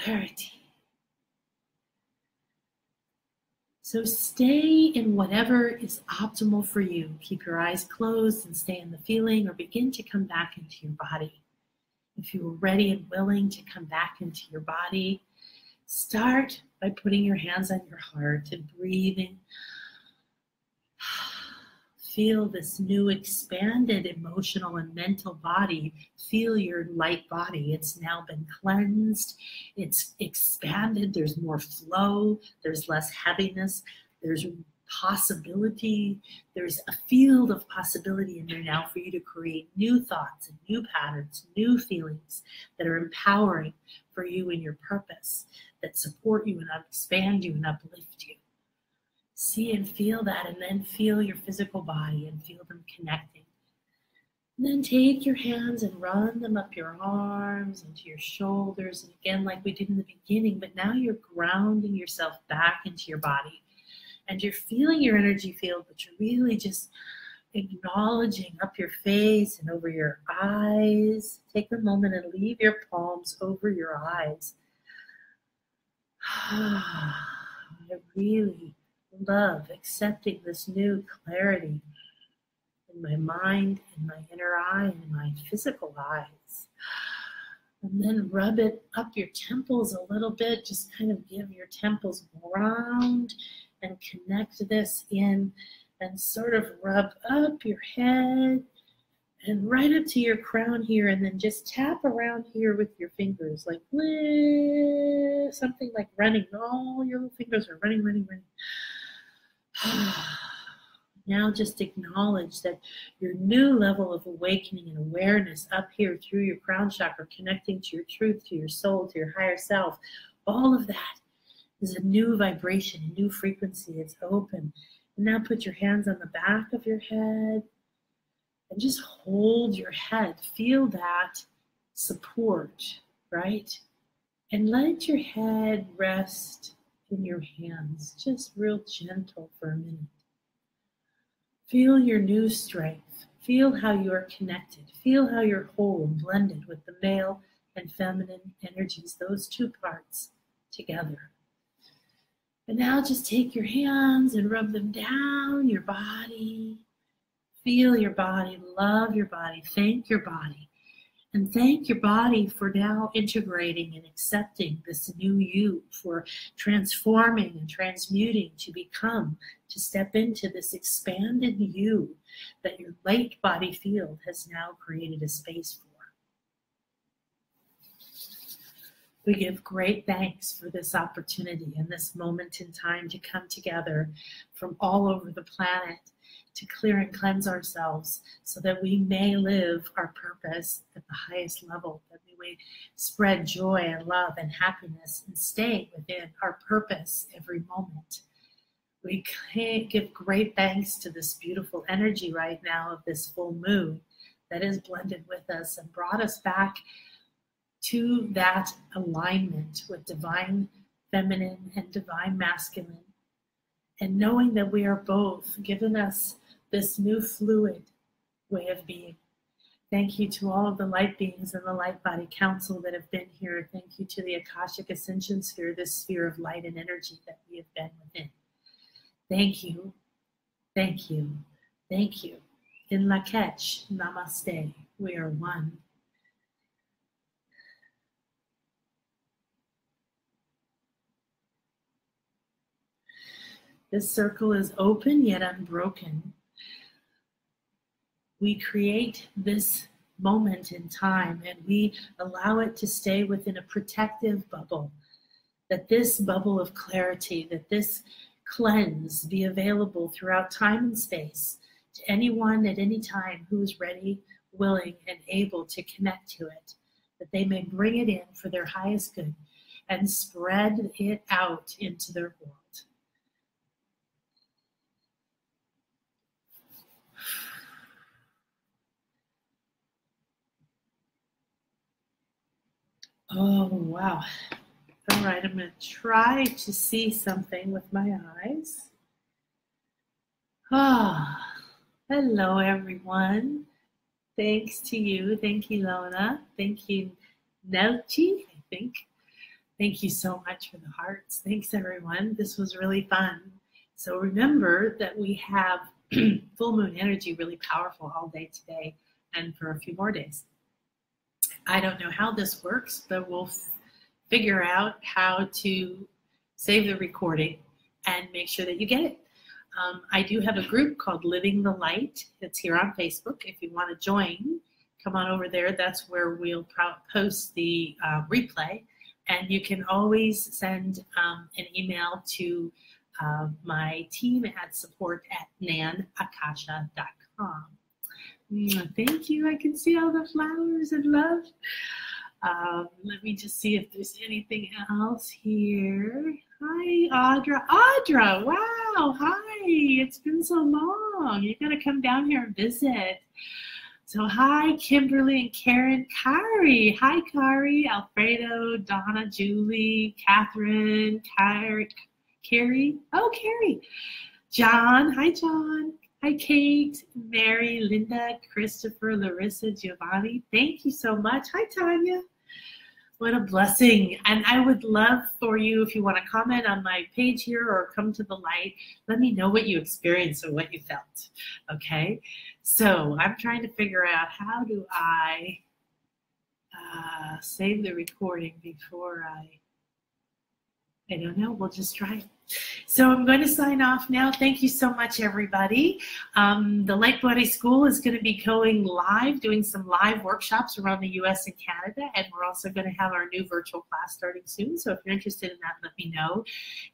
Clarity. So stay in whatever is optimal for you. Keep your eyes closed and stay in the feeling, or begin to come back into your body. If you are ready and willing to come back into your body, start by putting your hands on your heart and breathing. Feel this new expanded emotional and mental body. Feel your light body. It's now been cleansed. It's expanded. There's more flow. There's less heaviness. There's possibility. There's a field of possibility in there now for you to create new thoughts and new patterns, new feelings that are empowering for you in your purpose, that support you and expand you and uplift you. See and feel that, and then feel your physical body and feel them connecting. And then take your hands and run them up your arms into your shoulders. And again, like we did in the beginning, but now you're grounding yourself back into your body. And you're feeling your energy field, but you're really just acknowledging up your face and over your eyes. Take a moment and leave your palms over your eyes. I really love accepting this new clarity in my mind, in my inner eye, and in my physical eyes. And then rub it up your temples a little bit. Just kind of give your temples ground and connect this in, and sort of rub up your head and right up to your crown here, and then just tap around here with your fingers, like something like running. All your little fingers are running. Now just acknowledge that your new level of awakening and awareness up here through your crown chakra, connecting to your truth, to your soul, to your higher self, all of that is a new vibration, a new frequency. It's open. And now put your hands on the back of your head And just hold your head. Feel that support, right? And let your head rest in your hands, just real gentle for a minute. Feel your new strength. Feel how you are connected. Feel how you're whole and blended with the male and feminine energies, those two parts together. And now just take your hands and rub them down your body. Feel your body, love your body, thank your body. And thank your body for now integrating and accepting this new you, for transforming and transmuting to become, to step into this expanded you that your light body field has now created a space for. We give great thanks for this opportunity and this moment in time to come together from all over the planet to clear and cleanse ourselves so that we may live our purpose at the highest level, that we may spread joy and love and happiness and stay within our purpose every moment. We give great thanks to this beautiful energy right now of this full moon that is blended with us and brought us back to that alignment with divine feminine and divine masculine. And knowing that we are both, given us this new fluid way of being. Thank you to all of the light beings and the Light Body Council that have been here. Thank you to the Akashic Ascension Sphere, this sphere of light and energy that we have been within. Thank you, thank you, thank you. In Lak'ech, namaste, we are one. This circle is open yet unbroken. We create this moment in time and we allow it to stay within a protective bubble, that this bubble of clarity, that this cleanse be available throughout time and space to anyone at any time who is ready, willing, and able to connect to it, that they may bring it in for their highest good and spread it out into their world. Oh, wow. All right, I'm going to try to see something with my eyes. Ah, hello, everyone. Thanks to you. Thank you, Lona. Thank you, Nelchi, I think. Thank you so much for the hearts. Thanks, everyone. This was really fun. So remember that we have full moon energy really powerful all day today and for a few more days. I don't know how this works, but we'll figure out how to save the recording and make sure that you get it. I do have a group called Living the Light. It's here on Facebook. If you want to join, come on over there. That's where we'll post the replay. And you can always send an email to my team at support@nanakasha.com. Thank you. I can see all the flowers and love. Let me just see if there's anything else here. Hi, Audra. Audra, wow. Hi. It's been so long. You got to come down here and visit. So hi, Kimberly and Karen. Kari. Hi, Kari. Alfredo, Donna, Julie, Catherine, Carrie. Oh, Carrie. John. Hi, John. Hi, Kate, Mary, Linda, Christopher, Larissa, Giovanni. Thank you so much. Hi, Tanya. What a blessing. And I would love for you, if you want to comment on my page here or come to the light, let me know what you experienced or what you felt. Okay? So I'm trying to figure out how do I save the recording before I don't know. We'll just try it. So I'm going to sign off now. Thank you so much, everybody. The LightBody School is going to be going live, doing some live workshops around the U.S. and Canada, and we're also going to have our new virtual class starting soon. So if you're interested in that, let me know.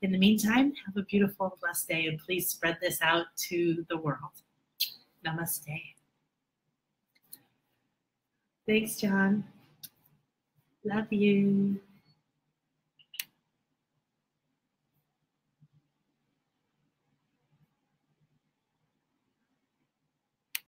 In the meantime, have a beautiful and blessed day, and please spread this out to the world. Namaste. Thanks, John. Love you.